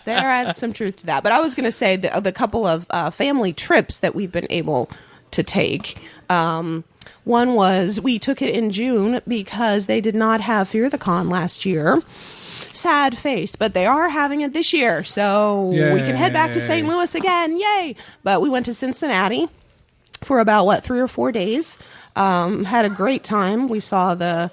There is some truth to that. But I was going to say the couple of family trips that we've been able to take. One was we took it in June because they did not have Fear the Con last year. Sad face, but they are having it this year, so we can head back to St. Louis again. Yay! But we went to Cincinnati for about 3 or 4 days. Had a great time. We saw the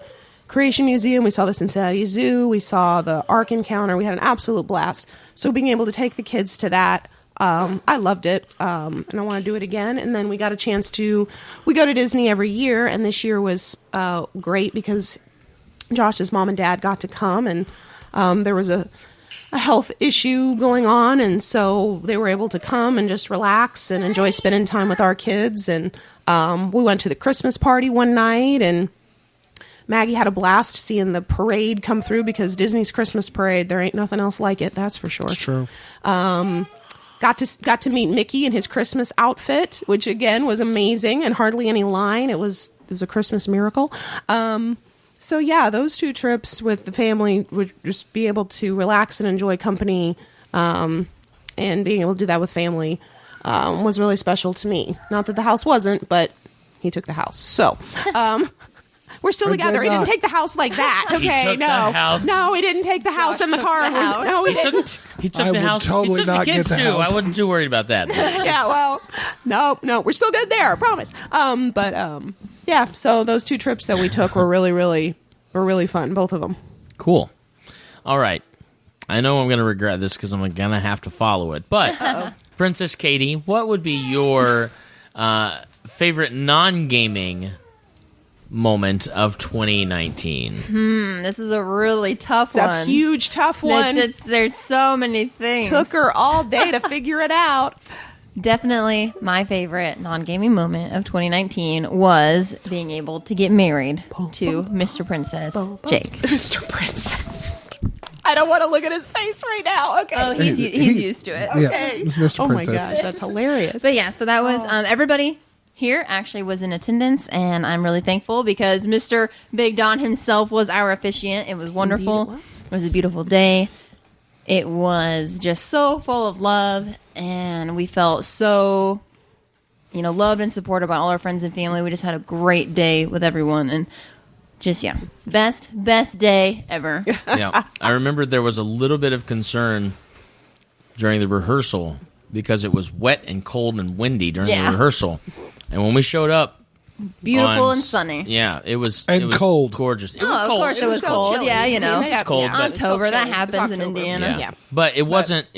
Creation Museum, we saw the Cincinnati Zoo, we saw the Ark Encounter. We had an absolute blast. So being able to take the kids to that, I loved it, and I want to do it again. And then we got a chance we go to Disney every year, and this year was great because Josh's mom and dad got to come, and there was a health issue going on, and so they were able to come and just relax and enjoy spending time with our kids. And we went to the Christmas party one night, and Maggie had a blast seeing the parade come through, because Disney's Christmas parade, there ain't nothing else like it, that's for sure. It's true. Got to meet Mickey in his Christmas outfit, which again was amazing, and hardly any line. It was a Christmas miracle. So yeah, those 2 trips with the family would just be able to relax and enjoy company, and being able to do that with family was really special to me. Not that the house wasn't, but he took the house. So we're still together. He didn't take the house like that. Okay, took the house. No, he didn't take the house in the took car. the house. No, he didn't. He took I the would house. totally he took not the kids get the too. house. I wasn't too worried about that. Yeah, well, no, we're still good there, I promise. Yeah, so those 2 trips that we took were really fun, both of them. Cool. All right. I know I'm going to regret this because I'm going to have to follow it. But, Princess Katie, what would be your favorite non-gaming moment of 2019? This is a really tough It's one. a huge, tough one. There's so many things. Took her all day to figure it out. Definitely my favorite non-gaming moment of 2019 was being able to get married to Mr. Princess Jake. Mr. Princess. I don't want to look at his face right now. Okay. Oh, he's used to it. Yeah, Okay. it was Mr. Oh my Princess. gosh, that's hilarious. But yeah, so that was everybody here actually was in attendance, and I'm really thankful because Mr. Big Don himself was our officiant. It was wonderful. Indeed it was. It was a beautiful day. It was just so full of love, and we felt so, loved and supported by all our friends and family. We just had a great day with everyone, and just, best day ever. Yeah. I remember there was a little bit of concern during the rehearsal because it was wet and cold and windy during the rehearsal. And when we showed up, Beautiful on- and sunny. Yeah, it was And it was cold. gorgeous. It Oh, was of cold. course it was still cold. chilly. Yeah, you know. I mean, It's cold, but- it's still October, that chilly. It's happens in October. Indiana. Yeah. But it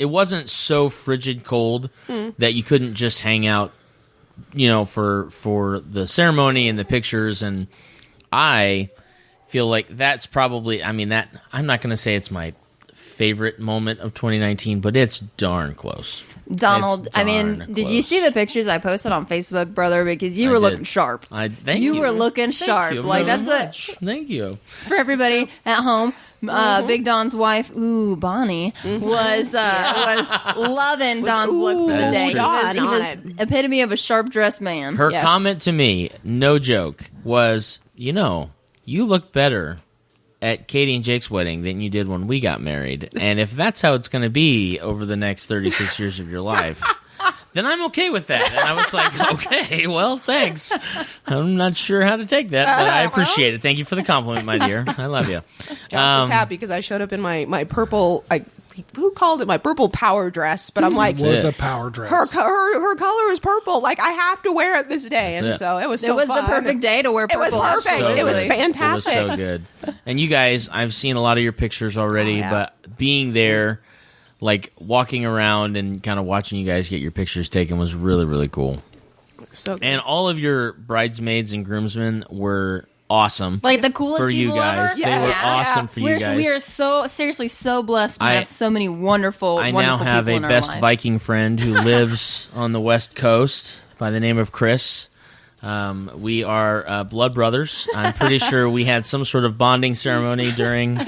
wasn't so frigid cold that you couldn't just hang out, for the ceremony and the pictures. And I feel like that's probably, I'm not going to say it's my favorite moment of 2019, but it's darn close. Donald, It's I mean, darn did you close. see the pictures I posted on Facebook, brother? Because you I were did. looking sharp. Thank You you. were looking Thank sharp. you Like, very that's what- much. Thank you. For everybody at home, Big Don's wife, Bonnie, was loving Don's look for the That is day. true. He On was it. epitome of a sharp dressed man. Her Yes. comment to me, no joke, was, you look better at Katie and Jake's wedding than you did when we got married. And if that's how it's going to be over the next 36 years of your life, then I'm okay with that. And I was like, okay, well, thanks. I'm not sure how to take that, but I appreciate it. Thank you for the compliment, my dear. I love you. Josh was happy because I showed up in my purple. Who called it my purple power dress? But I'm like, was it. a power dress. her color is purple. Like I have to wear it this day, and That's it. so it was It so was fun. the perfect day to wear It was purple. perfect. Absolutely. It was It fantastic. was so good. And you guys, I've seen a lot of your pictures already, Oh, yeah. but being there, like walking around and kind of watching you guys get your pictures taken was really, really cool. So good. And all of your bridesmaids and groomsmen were awesome. Like the coolest for you people guys. ever. They were Yes. awesome Yeah. for you guys. We are so seriously so blessed to I- have so many wonderful, I now wonderful have people a in our best life. Viking friend who lives on the West Coast by the name of Chris. We are blood brothers. I'm pretty sure we had some sort of bonding ceremony during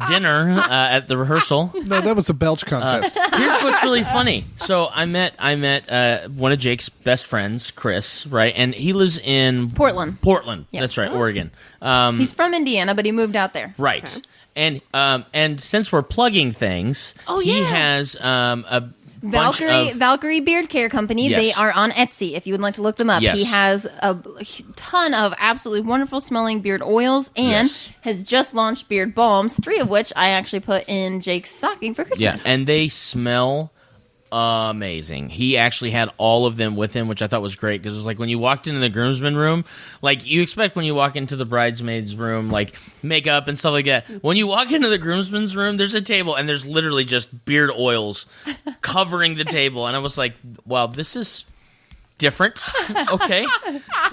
dinner at the rehearsal. No, that was a belch contest. Here's what's really funny. So I met one of Jake's best friends, Chris, right? And he lives in Portland. Yes. That's right, Oregon. He's from Indiana, but he moved out there. Right. And since we're plugging things, he yeah. has a bunch Valkyrie Beard Care Company. Yes. They are on Etsy if you would like to look them up. Yes. He has a ton of absolutely wonderful smelling beard oils and Yes. has just launched beard balms, 3 of which I actually put in Jake's stocking for Christmas. Yeah, and they smell amazing. He actually had all of them with him, which I thought was great because it was like when you walked into the groomsmen room, like you expect when you walk into the bridesmaids room, like makeup and stuff like that. When you walk into the groomsmen's room, there's a table and there's literally just beard oils covering the table, and I was like, wow, this is different. Okay.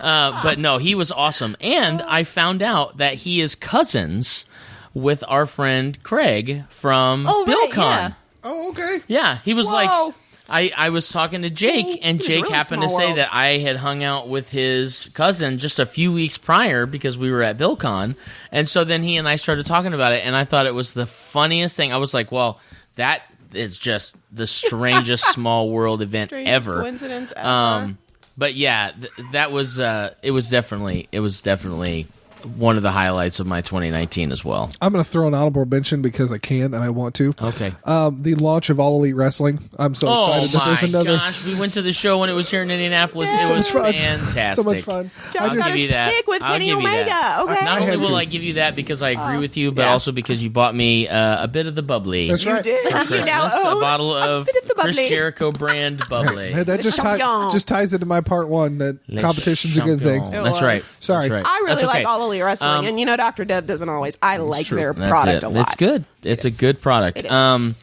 But no, he was awesome. And I found out that he is cousins with our friend Craig from Oh, right, BillCon. yeah. Oh, okay. Yeah, he was Whoa. like, I was talking to Jake, and He's Jake really happened to small say world. that I had hung out with his cousin just a few weeks prior because we were at BillCon, and so then he and I started talking about it, and I thought it was the funniest thing. I was like, well, that is just the strangest small world event Strangest ever. coincidence ever. But yeah, that was it was definitely one of the highlights of my 2019 as well. I'm going to throw an honorable mention because I can and I want to. Okay. The launch of All Elite Wrestling. I'm so Oh excited that there's my another. gosh! We went to the show when it was here in Indianapolis. So It was much fun. fantastic. So much fun. Josh I'll got give his you that. pick with I'll Kenny give you Omega. that. Okay. Not I only had will to. I give you that because I agree with you, but yeah. also because you bought me a bit of the bubbly That's for right. did. You Christmas. now A own bottle of bit of the Chris bubbly. Jericho brand bubbly. Hey, that The just champion. ties into my part one that Les competition's a good thing. champions. It That's was. right. Sorry. That's right. I really That's okay. like All Elite Wrestling, and Dr. Dead doesn't always. I like their That's product it. a lot. It's good. It's a good product. It is.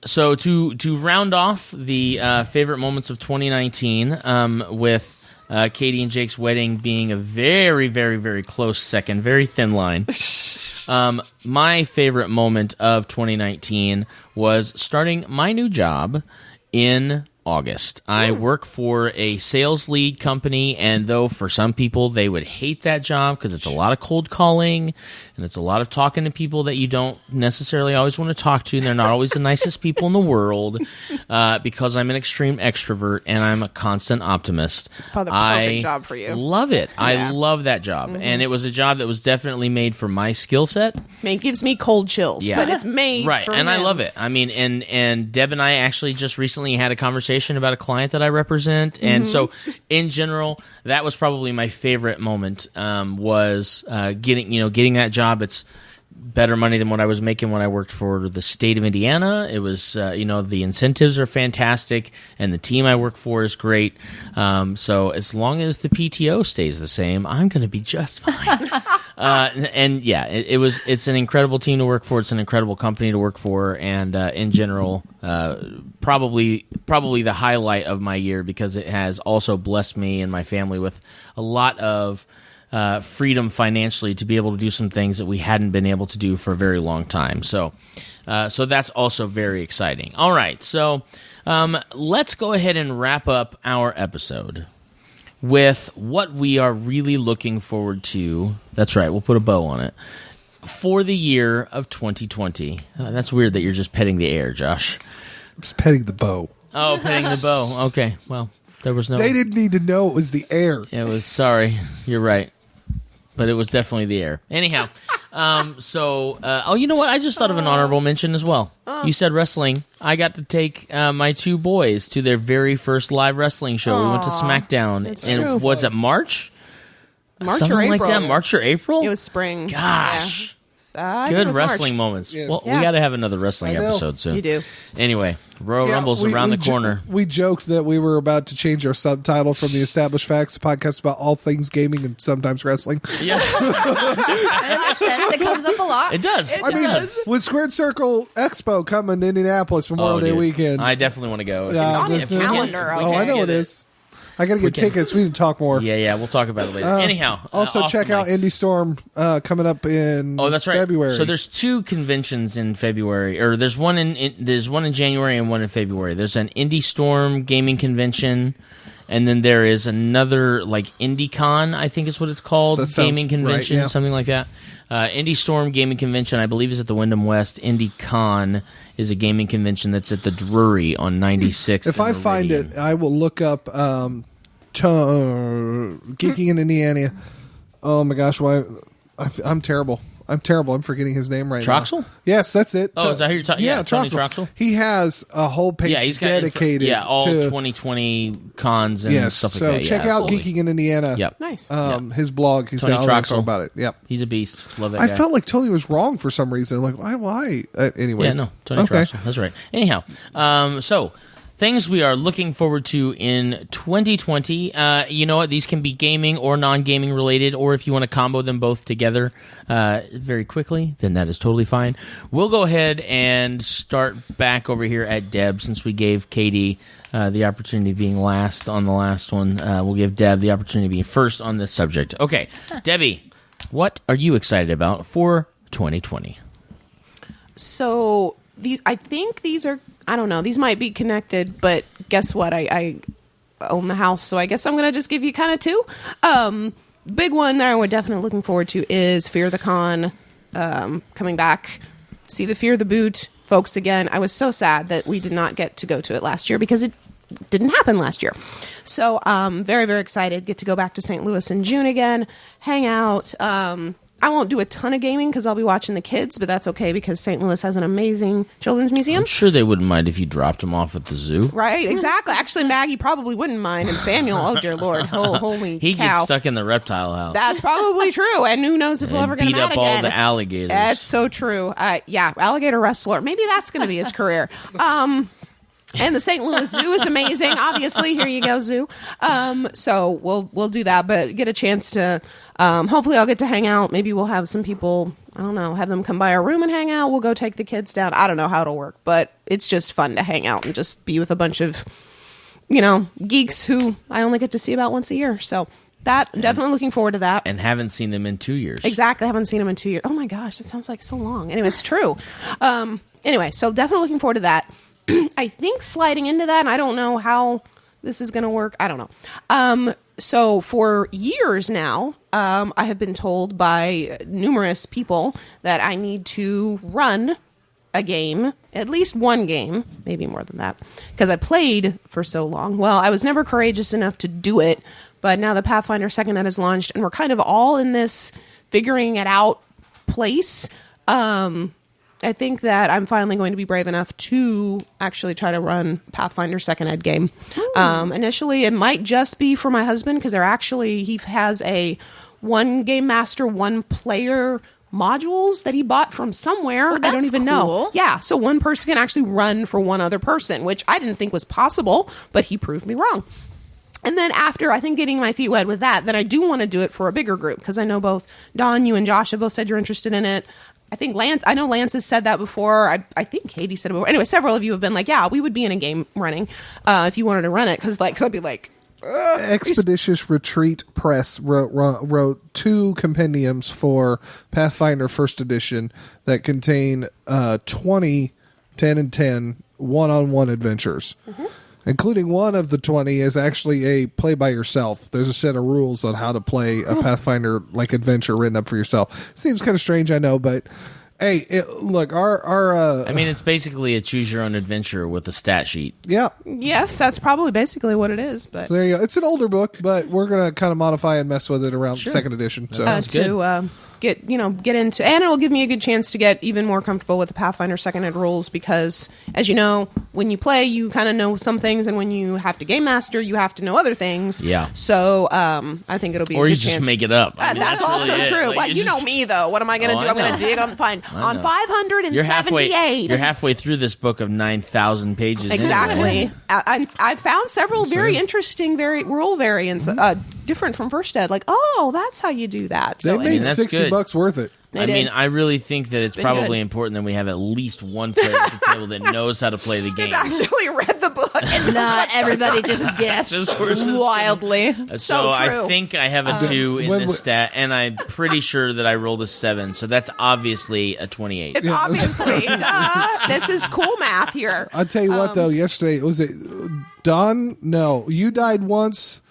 So to round off the favorite moments of 2019, with Katie and Jake's wedding being a very, very, very close second, very thin line. My favorite moment of 2019 was starting my new job in August. I work for a sales lead company, and though for some people they would hate that job because it's a lot of cold calling and it's a lot of talking to people that you don't necessarily always want to talk to, and they're not always the nicest people in the world, because I'm an extreme extrovert and I'm a constant optimist. It's probably the perfect job for you. Love it. I Yeah. love that job, and it was a job that was definitely made for my skill set. Man, it gives me cold chills, Yeah. but it's made Right, for and I him. love it. I mean, and Deb and I actually just recently had a conversation about a client that I represent, and so in general, that was probably my favorite moment. Was getting that job. better money than what I was making when I worked for the state of Indiana. It was, the incentives are fantastic, and the team I work for is great. So as long as the PTO stays the same, I'm going to be just fine. It's an incredible team to work for. It's an incredible company to work for, and in general, probably the highlight of my year, because it has also blessed me and my family with a lot of freedom financially to be able to do some things that we hadn't been able to do for a very long time. So that's also very exciting. All right, so let's go ahead and wrap up our episode with what we are really looking forward to. That's right, we'll put a bow on it. For the year of 2020. That's weird that you're just petting the air, Josh. I'm just petting the bow. Oh, petting the bow. Okay, well, there was no... They didn't need to know it was the air. It was, sorry, you're right. But it was definitely the air. Anyhow, you know what? I just thought of an honorable mention as well. You said wrestling. I got to take my two boys to their very first live wrestling show. We went to SmackDown. That's and true. was it March? March Something or April. like that? March or April? It was spring. Gosh. Yeah. I think it Good was wrestling March. moments. Yes. Well, Yeah. we got to have another wrestling I know. episode soon. You do. Anyway, Royal Yeah, Rumble's around the corner. We joked that we were about to change our subtitle from the Established Facts, a podcast about all things gaming and sometimes wrestling. Yeah, That makes sense. It comes up a lot. it does. It I mean, does. with Squared Circle Expo coming to Indianapolis Memorial Day dude. weekend. I definitely want to go. Yeah, It's on his this- calendar. Oh, I know Get it is. I got to get tickets. We need to talk more. Yeah, we'll talk about it later. Anyhow, Also, off check the out mics. Indie Storm coming up in Oh, that's right. February. So there's two conventions in February, or there's one in January and one in February. There's an Indie Storm gaming convention, and then there is another like IndieCon, I think is what it's called, That sounds gaming convention, right, yeah. something like that. Indie Storm gaming convention, I believe, is at the Wyndham West. IndieCon is a gaming convention that's at the Drury on 96th. If I and find Meridian. it, I will look up Geeking in Indiana. Oh my gosh, why? I'm terrible. I'm forgetting his name right Troxel? now. Yes, that's it. Oh, is that who you're talking- yeah, Tony Troxel? He has a whole page he's got dedicated all to 2020 cons and yes. stuff like So that. check Yeah, out absolutely. Geeking in Indiana. Yep. Nice. His blog. He's Tony got all the Troxel. info about it. Yep. He's a beast. Love that I guy. felt like Tony was wrong for some reason. Like why? Anyways. Yeah, no, Tony Troxel. That's right. Anyhow, so things we are looking forward to in 2020. You know what? These can be gaming or non-gaming related, or if you want to combo them both together very quickly, then that is totally fine. We'll go ahead and start back over here at Deb, since we gave Katie the opportunity of being last on the last one. We'll give Deb the opportunity of being first on this subject. Okay, Debbie, what are you excited about for 2020? So I think these are, I don't know, these might be connected, but guess what? I own the house, so I guess I'm going to just give you kind of two. Big one that we're definitely looking forward to is Fear the Con coming back. See the Fear the Boot folks again. I was so sad that we did not get to go to it last year because it didn't happen last year. So very, very excited. Get to go back to St. Louis in June again, hang out. I won't do a ton of gaming because I'll be watching the kids, but that's okay because St. Louis has an amazing children's museum. I'm sure they wouldn't mind if you dropped them off at the zoo. Right, exactly. Actually, Maggie probably wouldn't mind, and Samuel, oh dear Lord, holy He cow. gets stuck in the reptile house. That's probably true, and who knows if we'll ever and get beat him out up all again. the alligators. That's so true. Yeah, alligator wrestler. Maybe that's going to be his career. And the St. Louis Zoo is amazing. Obviously, here you go, zoo. So we'll do that, but get a chance to. Hopefully, I'll get to hang out. Maybe we'll have some people. I don't know. Have them come by our room and hang out. We'll go take the kids down. I don't know how it'll work, but it's just fun to hang out and just be with a bunch of, geeks who I only get to see about once a year. So definitely looking forward to that. and haven't seen them in 2 years. Exactly. I haven't seen him in 2 years. Oh my gosh, that sounds like so long. Anyway, it's true. Anyway, so definitely looking forward to that. I think sliding into that, and I don't know how this is going to work. I don't know. So for years now, I have been told by numerous people that I need to run a game, at least one game, maybe more than that, because I played for so long. Well, I was never courageous enough to do it, but now the Pathfinder 2nd Ed has launched, and we're kind of all in this figuring it out place. I think that I'm finally going to be brave enough to actually try to run Pathfinder 2nd Ed game. Initially, it might just be for my husband because he has a one game master, one player modules that he bought from somewhere. I don't that's even know. cool. Yeah, so one person can actually run for one other person, which I didn't think was possible, but he proved me wrong. And then after, I think, getting my feet wet with that, then I do want to do it for a bigger group, because I know both Don, you and Josh have both said you're interested in it. I think I know Lance has said that before. I think Katie said it before. Anyway, several of you have been like, yeah, we would be in a game running if you wanted to run it, because I'd be like... Expeditious Retreat Press wrote 2 compendiums for Pathfinder First Edition that contain 20 10 and 10 one-on-one adventures. Including one of the 20 is actually a play by yourself. There's a set of rules on how to play a Pathfinder like adventure written up for yourself. Seems kind of strange, I know, but hey, look, our I mean, it's basically a choose your own adventure with a stat sheet. yeah. Yes, that's probably basically what it is, but... There you go. It's an older book, but we're gonna kind of modify and mess with it around second edition. So sounds good. to get into, and it'll give me a good chance to get even more comfortable with the Pathfinder second ed rules, because as you know, when you play, you kind of know some things, and when you have to game master, you have to know other things. Yeah. So I think it'll be Or a you good just chance. make it up. I mean, That's also really it. true. Like, Well, you know just- me though. What am I going to Oh, do? I I'm going know. to dig on fine on know. 578. You're halfway through this book of 9,000 pages. Exactly. Anyway. I found several very interesting rule variants, different from First Ed. Like, oh, that's how you do that. they So made that's $60 good. worth it. I mean, I really think that it's been probably good. important that we have at least one player at the table that knows how to play the game. actually read the book. And Not everybody just guessed Just horses. wildly. So I true. think I have a 2 in when this we- stat, and I'm pretty sure that I rolled a 7. So that's obviously a 28. It's obviously, duh. This is cool math here. I'll tell you what, though. Yesterday, was it Don? No, you died once,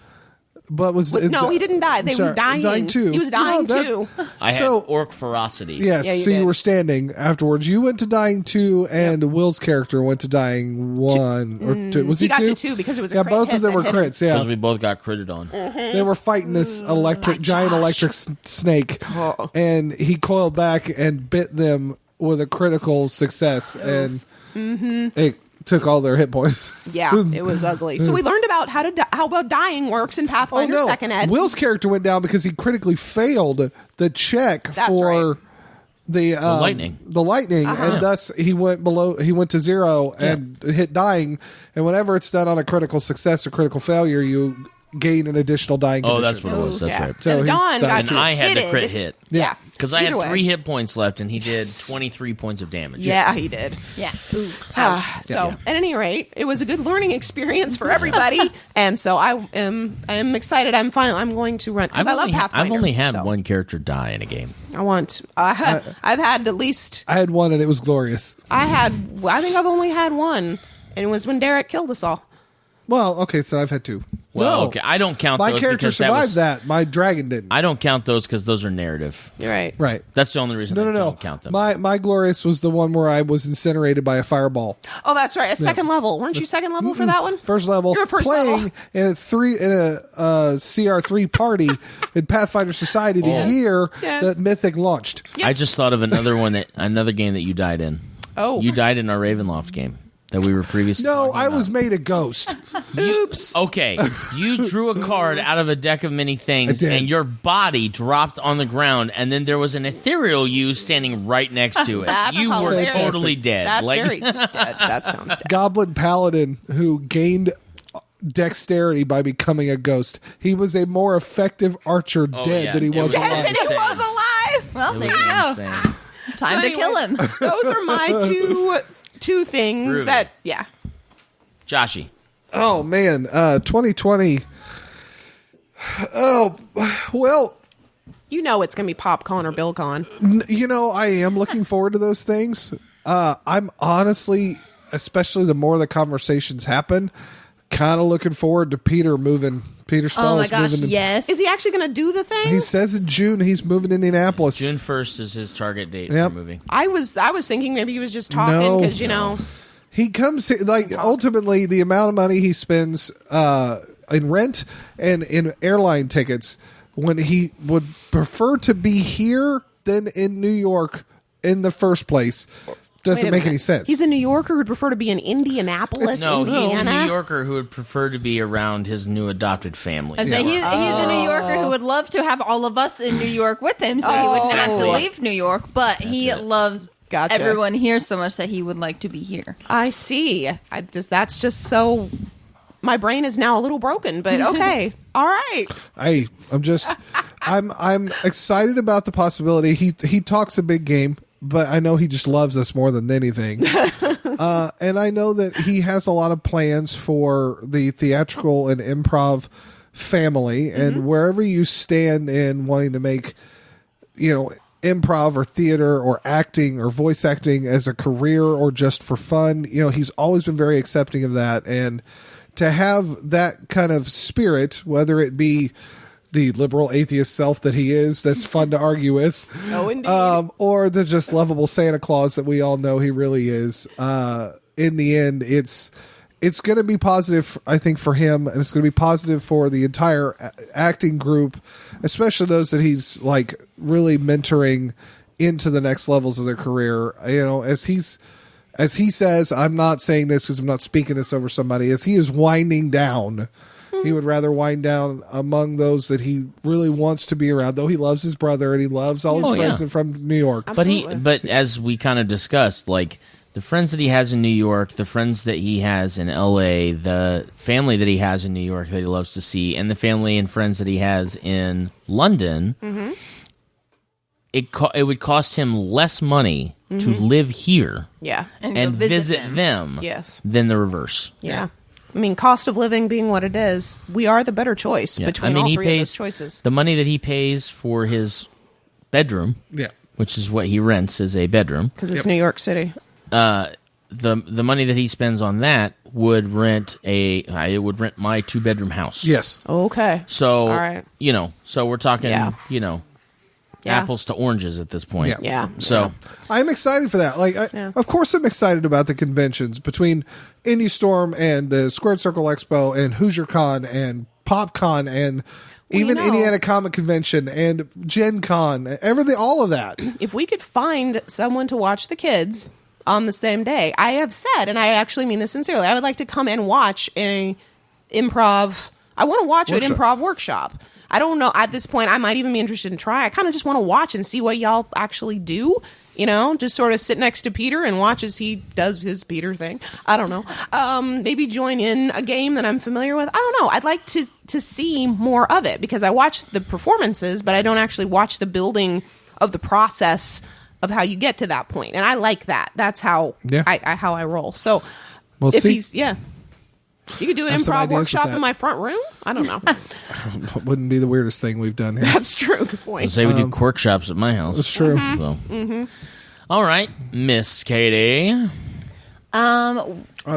but No, he didn't die. They were dying. Dying too. He was dying that's- too. I had So- orc ferocity. Yes, Yeah, you so you did. were standing afterwards. You went to dying 2, and Will's character went to dying 1 or 2. Was He he got 2? to 2 because it was a Yeah, crit both hit of them that were hit him. crits. Yeah, Because we both got critted on. they were fighting this giant electric snake, and he coiled back and bit them with a critical success, and it took all their hit points. Yeah, it was ugly. So we learned about how about dying works in Oh Pathfinder no! Second Ed. Will's character went down because he critically failed the check That's for right. the lightning. The lightning, and thus he went below. He went to 0 and hit dying. And whenever it's done on a critical success or critical failure, you gain an additional dying. Oh, condition. that's what it was. That's Yeah. right. So and he's Don died got And too. I had the hitted. crit hit. Yeah. Because I Either had way. 3 hit points left, and he did 23 points of damage. Yeah, he did. Yeah. So, at any rate, it was a good learning experience for everybody, and so I am excited. I'm going to run because I love Pathfinder. I've only had so one character die in a game. I want. I've had at least. I had one, and it was glorious. I think I've only had one, and it was when Derek killed us all. Well, okay, so I've had 2. Well, No. okay, I don't count My those character because survived that. that. My dragon didn't. I don't count those because those are narrative. You're right. Right. That's the only reason I No. don't count them. My glorious was the one where I was incinerated by a fireball. Oh, that's right. A second level. Weren't you second level for that one? First level, You're first playing level. in a CR3 party in Pathfinder Society the year Yes. that Mythic launched. I just thought of another game that you died in. Oh. You died in our Ravenloft game that we were previously No, talking I was about. made a ghost. Oops. Okay, you drew a card out of a deck of many things, I did. and your body dropped on the ground, and then there was an ethereal you standing right next to it. That's You were hilarious. totally dead. That's Like- very dead. That sounds dead. Goblin Paladin who gained dexterity by becoming a ghost. He was a more effective archer dead yeah. than he It was was alive. And it insane. was alive. Well, It there was you go. insane. Time So to kill anyway, him. Those are my two things Groovy. that, yeah. Joshy. Oh man, 2020. Oh well, You know it's going to be PopCon or BillCon. you know I am looking forward to those things. I'm honestly, especially the more the conversations happen, kind of looking forward to Peter Spell Oh my is gosh, moving. yes. Is he actually going to do the thing? He says in June he's moving to Indianapolis. June 1st is his target date Yep. for moving. I was thinking maybe he was just talking No. because, you know. He comes like ultimately the amount of money he spends in rent and in airline tickets when he would prefer to be here than in New York in the first place. doesn't Wait a make minute. any sense. He's a New Yorker who'd prefer to be in Indianapolis, No, he's a Indiana. New Yorker who would prefer to be around his new adopted family. I say he's a New Yorker Oh. who would love to have all of us in New York with him, so he wouldn't have to leave New York. But he loves Gotcha. everyone here so much that he would like to be here. I see. That's just so. My brain is now a little broken, but okay, all right. I'm excited about the possibility. He talks a big game, but I know he just loves us more than anything. And I know that he has a lot of plans for the theatrical and improv family, and wherever you stand in wanting to make, improv or theater or acting or voice acting as a career or just for fun, he's always been very accepting of that. And to have that kind of spirit, whether it be the liberal atheist self that he is, that's fun to argue with, Oh, indeed. or the just lovable Santa Claus that we all know he really is. In the end, it's going to be positive, I think, for him, and it's going to be positive for the entire acting group, especially those that he's like really mentoring into the next levels of their career. As he says, I'm not saying this because I'm not speaking this over somebody, as he is winding down, he would rather wind down among those that he really wants to be around, though he loves his brother and he loves all his friends yeah. from New York. But as we kind of discussed, like the friends that he has in New York, the friends that he has in LA, the family that he has in New York that he loves to see, and the family and friends that he has in London, it would cost him less money to live here Yeah. and go visit them Yes. than the reverse. Yeah. I mean, cost of living being what it is, we are the better choice Yeah. between all three of those choices. The money that he pays for his bedroom, Yeah. which is what he rents as a bedroom, Because it's New York City. the money that he spends on that would rent my 2-bedroom house. Yes. Okay. So, All right. so we're talking, Yeah. Yeah. apples to oranges at this point. Yeah. Yeah. So, I'm excited for that. Of course, I'm excited about the conventions between Indie Storm and the Squared Circle Expo and Hoosier Con and PopCon and even Indiana Comic Convention and Gen Con, everything, all of that. If we could find someone to watch the kids on the same day, I have said, and I actually mean this sincerely, I would like to come and watch I want to watch an improv workshop. I don't know. At this point, I might even be interested in try. I kind of just want to watch and see what y'all actually do. Just sort of sit next to Peter and watch as he does his Peter thing. I don't know. Maybe join in a game that I'm familiar with. I don't know. I'd like to see more of it because I watch the performances, but I don't actually watch the building of the process of how you get to that point. And I like that. That's how how I roll. So We'll if see. You could do an Have some improv ideas with workshop that. in my front room? I don't know. Wouldn't be the weirdest thing we've done here. That's true. Good let's point. say we do quirk shops at my house. It's true. So. All right, Miss Katie.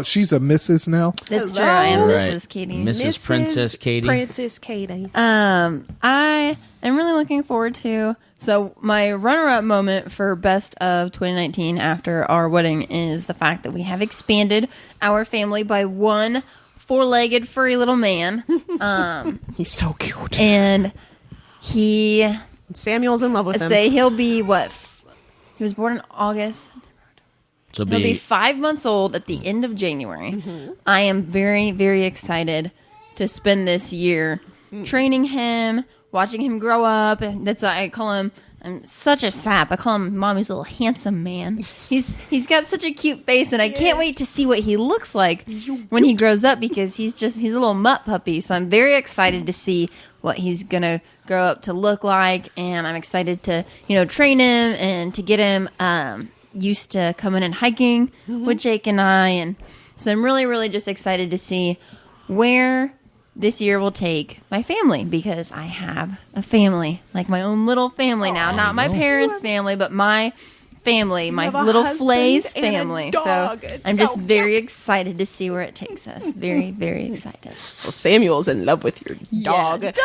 She's a Mrs. now. That's Hello. true. I am Right. Mrs. Katie. Mrs. Princess Katie. Princess Katie. I am really looking forward to. So my runner-up moment for best of 2019 after our wedding is the fact that we have expanded our family by one 4-legged furry little man, He's so cute. and he Samuel's in love with him. say he'll be he was born in August. So He'll be 5 months old at the end of January. I am very, very excited to spend this year training him, watching him grow up. And that's why I call him. I'm such a sap. I call him Mommy's little handsome man. He's got such a cute face, and I can't wait to see what he looks like when he grows up because he's a little mutt puppy. So I'm very excited to see what he's gonna grow up to look like, and I'm excited to train him and to get him used to coming and hiking with Jake and I, and so I'm really, really just excited to see where this year will take my family because I have a family, like my own little family now, not my parents' family, but my family, my have a little husband Flay's and a family. So dog. It's I'm just so very excited to see where it takes us. Very, very excited. Well, Samuel's in love with your dog. Doggy!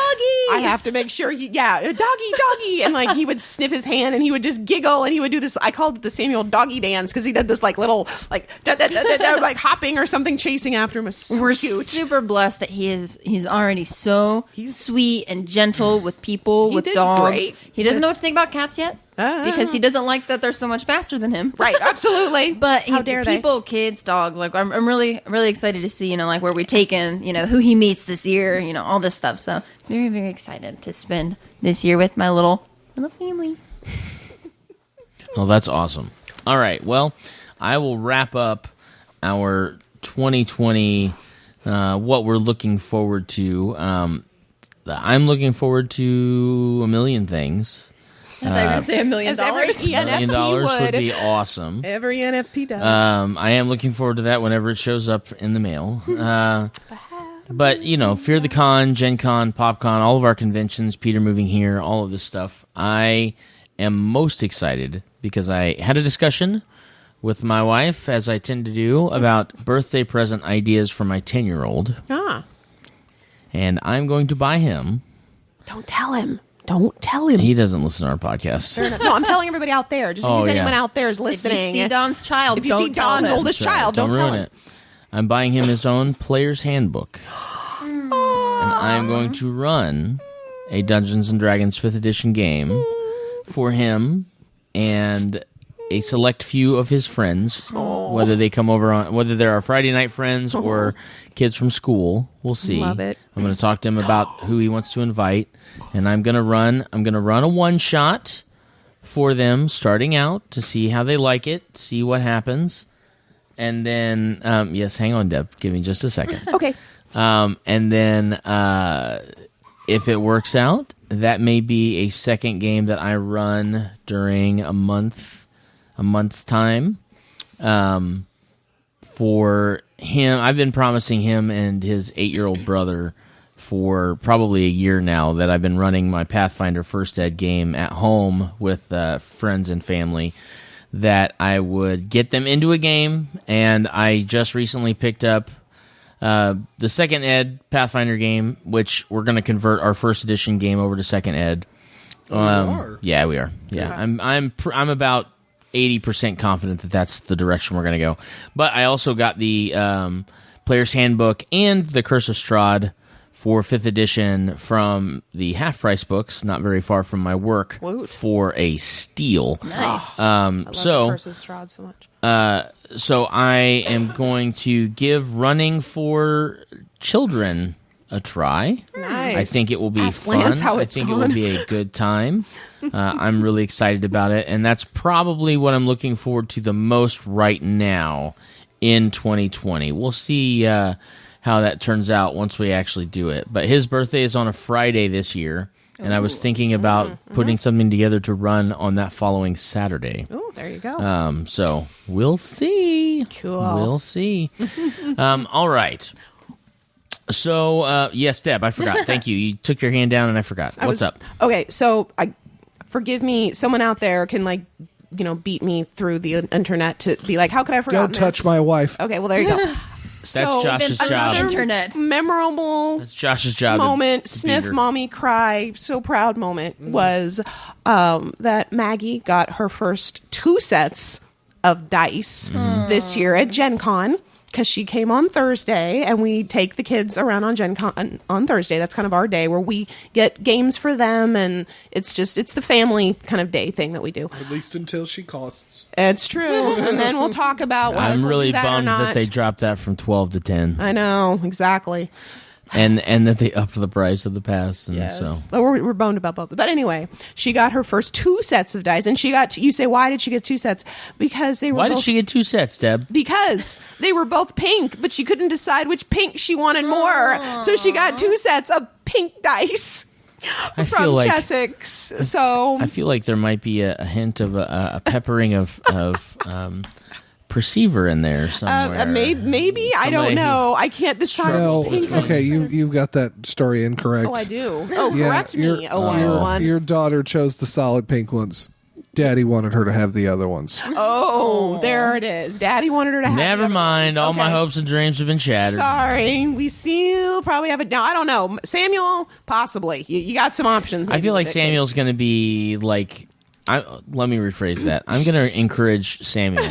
I have to make sure doggy. And like he would sniff his hand and he would just giggle and he would do this. I called it the Samuel doggy dance because he did this like little like like hopping or something chasing after him. It was so We're cute. super blessed that he's already so sweet and gentle with people, He with did dogs. great. He doesn't know what to think about cats yet. because he doesn't like that they're so much faster than him. Right, absolutely. But how dare people, kids, dogs, like I'm really, really excited to see, like where we take him, who he meets this year, all this stuff. So very, very excited to spend this year with my little family. Well, that's awesome. All right. Well, I will wrap up our 2020, what we're looking forward to. I'm looking forward to a million things. I thought you were going to say $1 million. As every $1 million would be awesome. Every NFP does. I am looking forward to that whenever it shows up in the mail. But, Fear the Con, Gen Con, PopCon, all of our conventions, Peter Moving Here, all of this stuff, I am most excited because I had a discussion with my wife, as I tend to do, about birthday present ideas for my 10-year-old. And I'm going to buy him. Don't tell him. Don't tell him. He doesn't listen to our podcast. No, I'm telling everybody out there. Just in case anyone out there is listening. If you see Don's child, if you see Don's oldest child, don't tell ruin him. it. I'm buying him his own player's handbook. And I'm going to run a Dungeons & Dragons 5th edition game for him and a select few of his friends, whether they come over whether they're our Friday night friends or kids from school. We'll see. Love it. I'm going to talk to him about who he wants to invite, and I'm going to run a one shot for them starting out to see how they like it, see what happens, and then yes, hang on, Deb, give me just a second. Okay. And then if it works out, that may be a second game that I run during a month's time. For him, I've been promising him and his 8-year-old brother for probably a year now that I've been running my Pathfinder First Ed game at home with friends and family, that I would get them into a game. And I just recently picked up the Second Ed Pathfinder game, which we're going to convert our first edition game over to Second Ed. Yeah, we are. Yeah, I'm about 80% confident that that's the direction we're going to go. But I also got the Player's Handbook and the Curse of Strahd for 5th edition from the Half Price Books, not very far from my work, for a steal. Nice. I love the Curse of Strahd so much. So I am going to give Running for Children a try. Nice. I think it will be Ask fun. Lance how I it's think gone. it will be a good time. I'm really excited about it, and that's probably what I'm looking forward to the most right now in 2020. We'll see how that turns out once we actually do it. But his birthday is on a Friday this year, and I was thinking about putting something together to run on that following Saturday. Oh, there you go. So we'll see. Cool. We'll see. All right. So, yes, Deb, I forgot. Thank you. You took your hand down and I forgot. What's up? Okay, so forgive me. Someone out there can beat me through the internet to be like, how could I have forgotten Don't touch this? my wife. Okay, well, there you go. So, Josh's Even job. on the internet. memorable That's Josh's job. moment, to beat sniff, her. mommy, cry, so proud moment was that Maggie got her first 2 sets of dice this year at Gen Con, because she came on Thursday, and we take the kids around on Gen Con on Thursday. That's kind of our day where we get games for them, and it's the family kind of day thing that we do. At least until she costs. It's true. And then we'll talk about whether I'm we'll really do that or bummed not. that they dropped that from 12 to 10. I know, exactly. And that they upped the price of the pass. And so We're boned about both. But anyway, she got her first 2 sets of dice, and she got you say, why did she get 2 sets? Because they were why both, did she get 2 sets, Deb? because they were both pink, but she couldn't decide which pink she wanted more. So she got 2 sets of pink dice I from feel like Chessex. So I feel like there might be a hint of a peppering of Perceiver in there somewhere. maybe I don't Somebody know. I can't decide. No, which pink. okay, you've got that story incorrect. Oh, I do. Oh, Yeah, correct me. your- Oh, wise one. Your daughter chose the solid pink ones. Daddy wanted her to have the other ones. Oh, there it is. Daddy wanted her to have. the Never other mind. ones. All my Okay. hopes and dreams have been shattered. Sorry, we still probably have it now. I don't know, Samuel. Possibly, you got some options. I feel like Maybe. Samuel's going to be like. Let me rephrase that. I'm going to encourage Samuel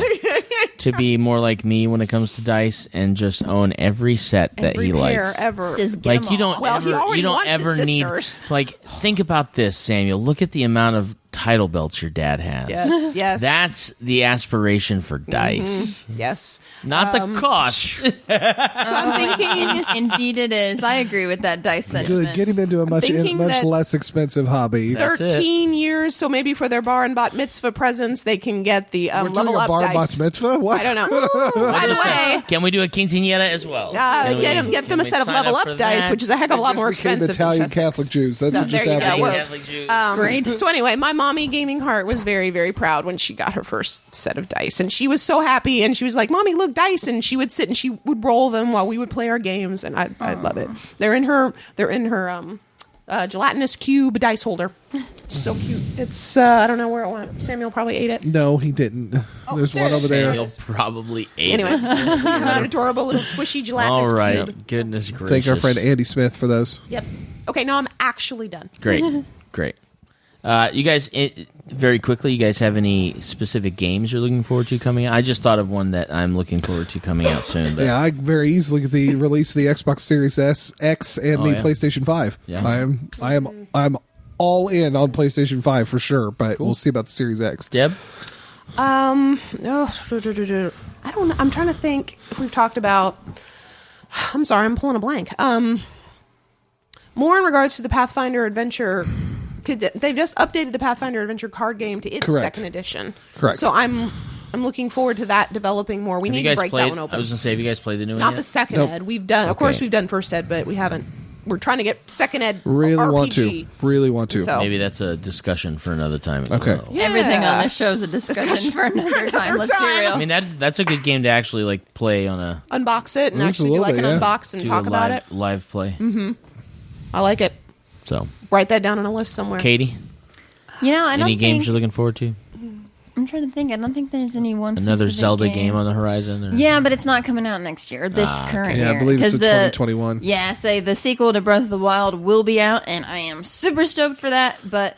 to be more like me when it comes to dice and just own every set that Every he pair likes. ever. Just get Like them you all. don't Well, he ever already you don't wants his ever need sisters. like think about this, Samuel. Look at the amount of title belts your dad has. Yes, yes. That's the aspiration for dice, Yes. not the cost. So I'm thinking. Indeed, it is. I agree with that dice sentiment. Good. Get him into a much thinking that less expensive hobby. That's it. 13 years, so maybe for their bar and bat mitzvah presents, they can get the We're level doing a up bar dice. bat mitzvah? What? I don't know. By the way, Can we do a quinceañera as well? get them a set of level up dice, which is a heck of a lot more Just became expensive. Italian than chess Catholic sticks. Jews. That's So what just there you go. happened. Well, Catholic Jews. Great. So anyway, my mommy gaming heart was very, very proud when she got her first set of dice, and she was so happy. And she was like, "Mommy, look, dice!" And she would sit and she would roll them while we would play our games, and I love it. They're in her gelatinous cube dice holder. It's so cute. It's I don't know where it went. Samuel probably ate it. No, he didn't. There's there one it over is. there. Samuel probably ate Anyway, it. an adorable little squishy gelatinous All right. cube. Goodness gracious. Thank our friend Andy Smith for those. Yep. Okay, now I'm actually done. Great. Great. You guys, very quickly, you guys have any specific games you're looking forward to coming out? I just thought of one that I'm looking forward to coming out soon. But Yeah, I very easily get the release of the Xbox Series X and the yeah. PlayStation 5. Yeah. I'm all in on PlayStation 5 for sure, but we'll see about the Series X. Deb? No, I don't know. I'm trying to think if we've talked about. I'm sorry, I'm pulling a blank. More in regards to the Pathfinder Adventure. They've just updated the Pathfinder Adventure card game to its Correct. second edition. Correct. So I'm looking forward to that developing more. We Have need you to guys break played? that one open. I was going to say, have you guys played the new one Not yet? the second Nope. ed. We've done, of course, Okay. we've done first ed, but we haven't. We're trying to get second ed. Really RPG. want to. Really want to. So- Maybe that's a discussion for another time as Okay. well. Yeah. Everything on this show is a discussion for another time. Let's be time. real. I mean, that's a good game to actually like play on a Unbox it and actually do like an Absolutely, yeah. unbox and do talk a about live, it. live play. I like it. So, Write that down on a list somewhere. Katie, You know, I don't any games think you're looking forward to? I'm trying to think. I don't think there's any one Another specific Zelda game on the horizon? Or? Yeah, but it's not coming out next year. This current year. Yeah, I believe it's 'Cause in 2021. Yeah, say the sequel to Breath of the Wild will be out, and I am super stoked for that. But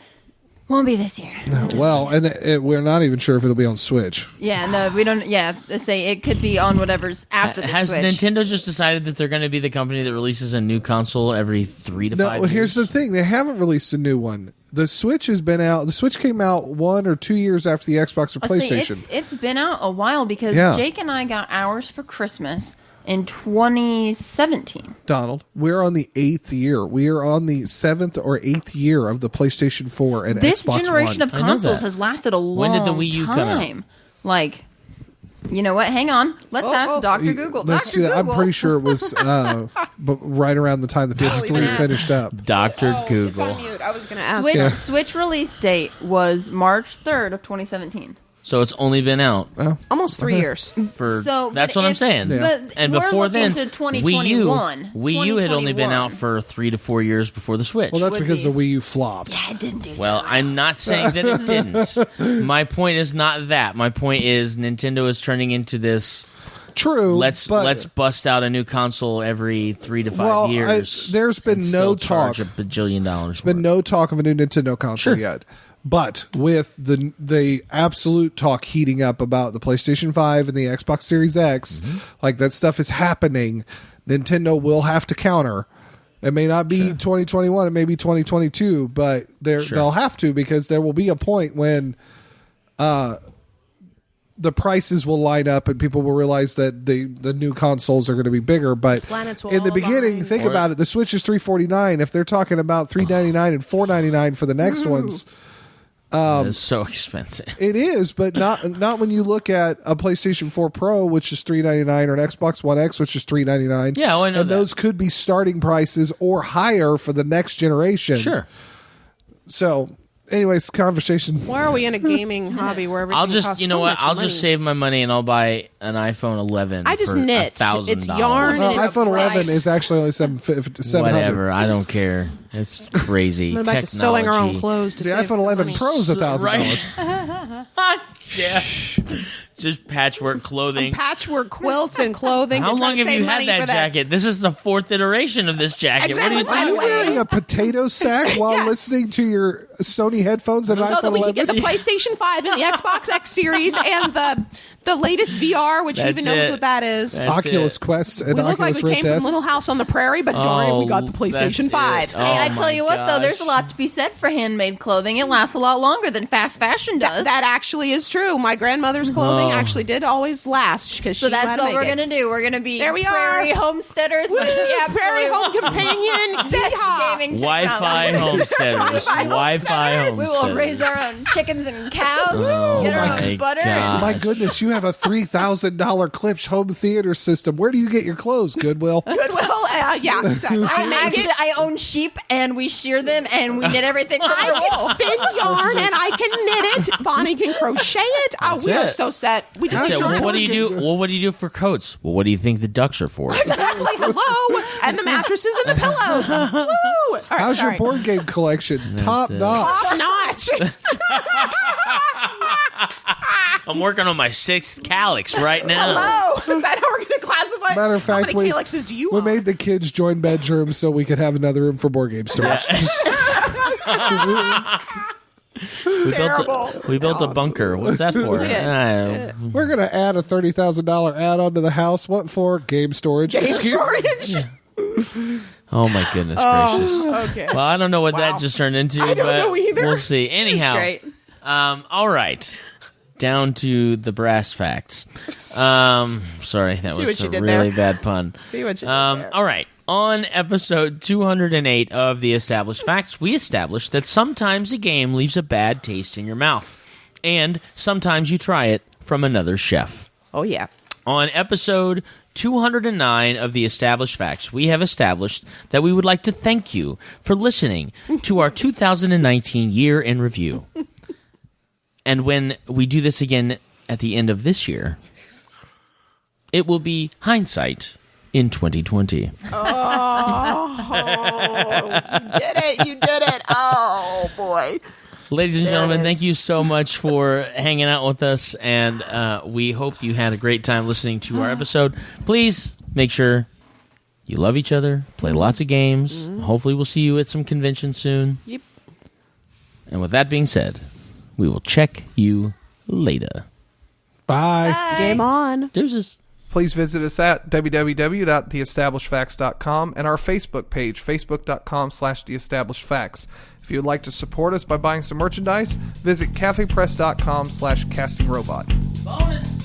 won't be this year. Well, and we're not even sure if it'll be on Switch. Yeah, no, we don't. Yeah, let's say it could be on whatever's after the Has Switch. Nintendo just decided that they're going to be the company that releases a new console every 3 to 5 No, years? here's the thing: they haven't released a new one. The Switch has been out. The Switch came out 1 or 2 years after the Xbox or I'll say PlayStation. it's been out a while because Yeah. Jake and I got ours for Christmas in 2017. Donald, we're on the 8th year. We are on the 7th or 8th year of the PlayStation 4 and This Xbox generation One. of I know consoles that. has lasted a long When did the Wii U come out? time. Like, you know what? Hang on. Let's ask Dr. Google. Let's Dr. do that. Google. I'm pretty sure it was but right around the time the PS3 ask. finished up. Dr. It's Google. on mute. I was going to ask. Switch, Yeah. Switch release date was March 3rd of 2017. So it's only been out Almost 3 years. for. So, that's but what I'm if- saying. Yeah. But And we're before looking then, to 2021. Wii U had only been 2021. out for 3 to 4 years before the Switch. Well, that's Would because be. the Wii U flopped. It didn't do so Well, I'm not saying that it didn't. My point is not that. My point is Nintendo is turning into this. True. Let's but, bust out a new console every 3 to 5 Well, years. there's been and no still charge talk. a bajillion dollars. There's been no talk of a new Nintendo console Sure. yet. But with the absolute talk heating up about the PlayStation 5 and the Xbox Series X, Mm-hmm. like that stuff is happening, Nintendo will have to counter. It may not be 2021, it may be 2022, but they'll have to, because there will be a point when the prices will line up and people will realize that the new consoles are going to be bigger. But Planets will in the all beginning, align. think about it. The Switch is $349. If they're talking about $399 and $499 for the next ones, it's so expensive. it is, but not when you look at a PlayStation 4 Pro, which is $399, or an Xbox One X, which is $399. Yeah, well, I know and that. those could be starting prices or higher for the next generation. Sure. So, anyways, conversation. Why are we in a gaming hobby where everything I'll just, costs you know so what? much I'll money? just save my money and I'll buy an iPhone 11. I just for knit. $1,000. It's yarn. Well, and it's iPhone 11 price. is actually only $700. Whatever. I don't care. It's crazy. I'm back to sewing our own clothes to The save iPhone some 11 money. Pro is $1,000. Yeah. Just patchwork clothing. Patchwork quilts and clothing. How They're long trying to have save you had money that for jacket? This is the 4th iteration of this jacket. Exactly. What By are Are you you the way- wearing a potato sack while Yes. listening to your Sony headphones and an So iPhone that we can 11? get the PlayStation 5 and the Xbox X Series and the latest VR, which who even That's knows it. what that is. That's Oculus it. Quest and We look like Oculus we Rift came S. from Little House on the Prairie, but darn it, we got the that's PlayStation it. 5. Oh, Hey, I my tell you what, though, there's a gosh. lot to be said for handmade clothing. It lasts a lot longer than fast fashion does. That actually is true. My grandmother's clothing actually did always last because so that's what we're gonna do. We're gonna be There we are. prairie homesteaders with the absolute Prairie Home Companion. best Yeehaw. gaming Wi-Fi technology. homesteaders. Wi-Fi homesteaders. We will raise our own chickens and cows, Oh get our my own butter. God. My goodness, you have a $3,000 Klipsch home theater system. Where do you get your clothes, Goodwill? Goodwill. Yeah, exactly. I own sheep, and we shear them, and we knit everything from I their can wool. spin yarn and I can knit it. Bonnie can crochet it. Oh, That's we are it. so set. We just How's need your Well, to what do you do? Well, what do you do for coats? Well, what do you think the ducks are for? Exactly. Hello. And the mattresses and the pillows. Woo. All right, How's your sorry. board game collection? Top it. notch. Top notch. I'm working on my 6th Calyx right now. Hello. Is that how we're going to classify? Matter of fact, how many Calixes do you we own? made the kids join bedrooms so we could have another room for board game storage. Terrible. We built a bunker. What's that for? We're going to add a $30,000 add-on to the house. What for? Game storage. Game Excuse- storage. Oh my goodness gracious. Okay. Well, I don't know what Wow. that just turned into, I don't but know either. we'll see. Anyhow, Great. all right. Down to the brass facts. Sorry, that See was what you a did really there. bad pun. See what you did there. All right. On episode 208 of The Established Facts, we established that sometimes a game leaves a bad taste in your mouth, and sometimes you try it from another chef. Oh, yeah. On episode 209 of The Established Facts, we have established that we would like to thank you for listening to our 2019 year in review. And when we do this again at the end of this year, it will be hindsight in 2020. You did it. Oh, boy. Ladies and gentlemen, it is. thank you so much for hanging out with us, and we hope you had a great time listening to our episode. Please make sure you love each other, play lots of games. Hopefully we'll see you at some convention soon. Yep. And with that being said, we will check you later. Bye. Game on. Deuces. Please visit us at www.theestablishedfacts.com and our Facebook page, facebook.com/theestablishedfacts. If you would like to support us by buying some merchandise, visit cafepress.com/castingrobot. Bonus.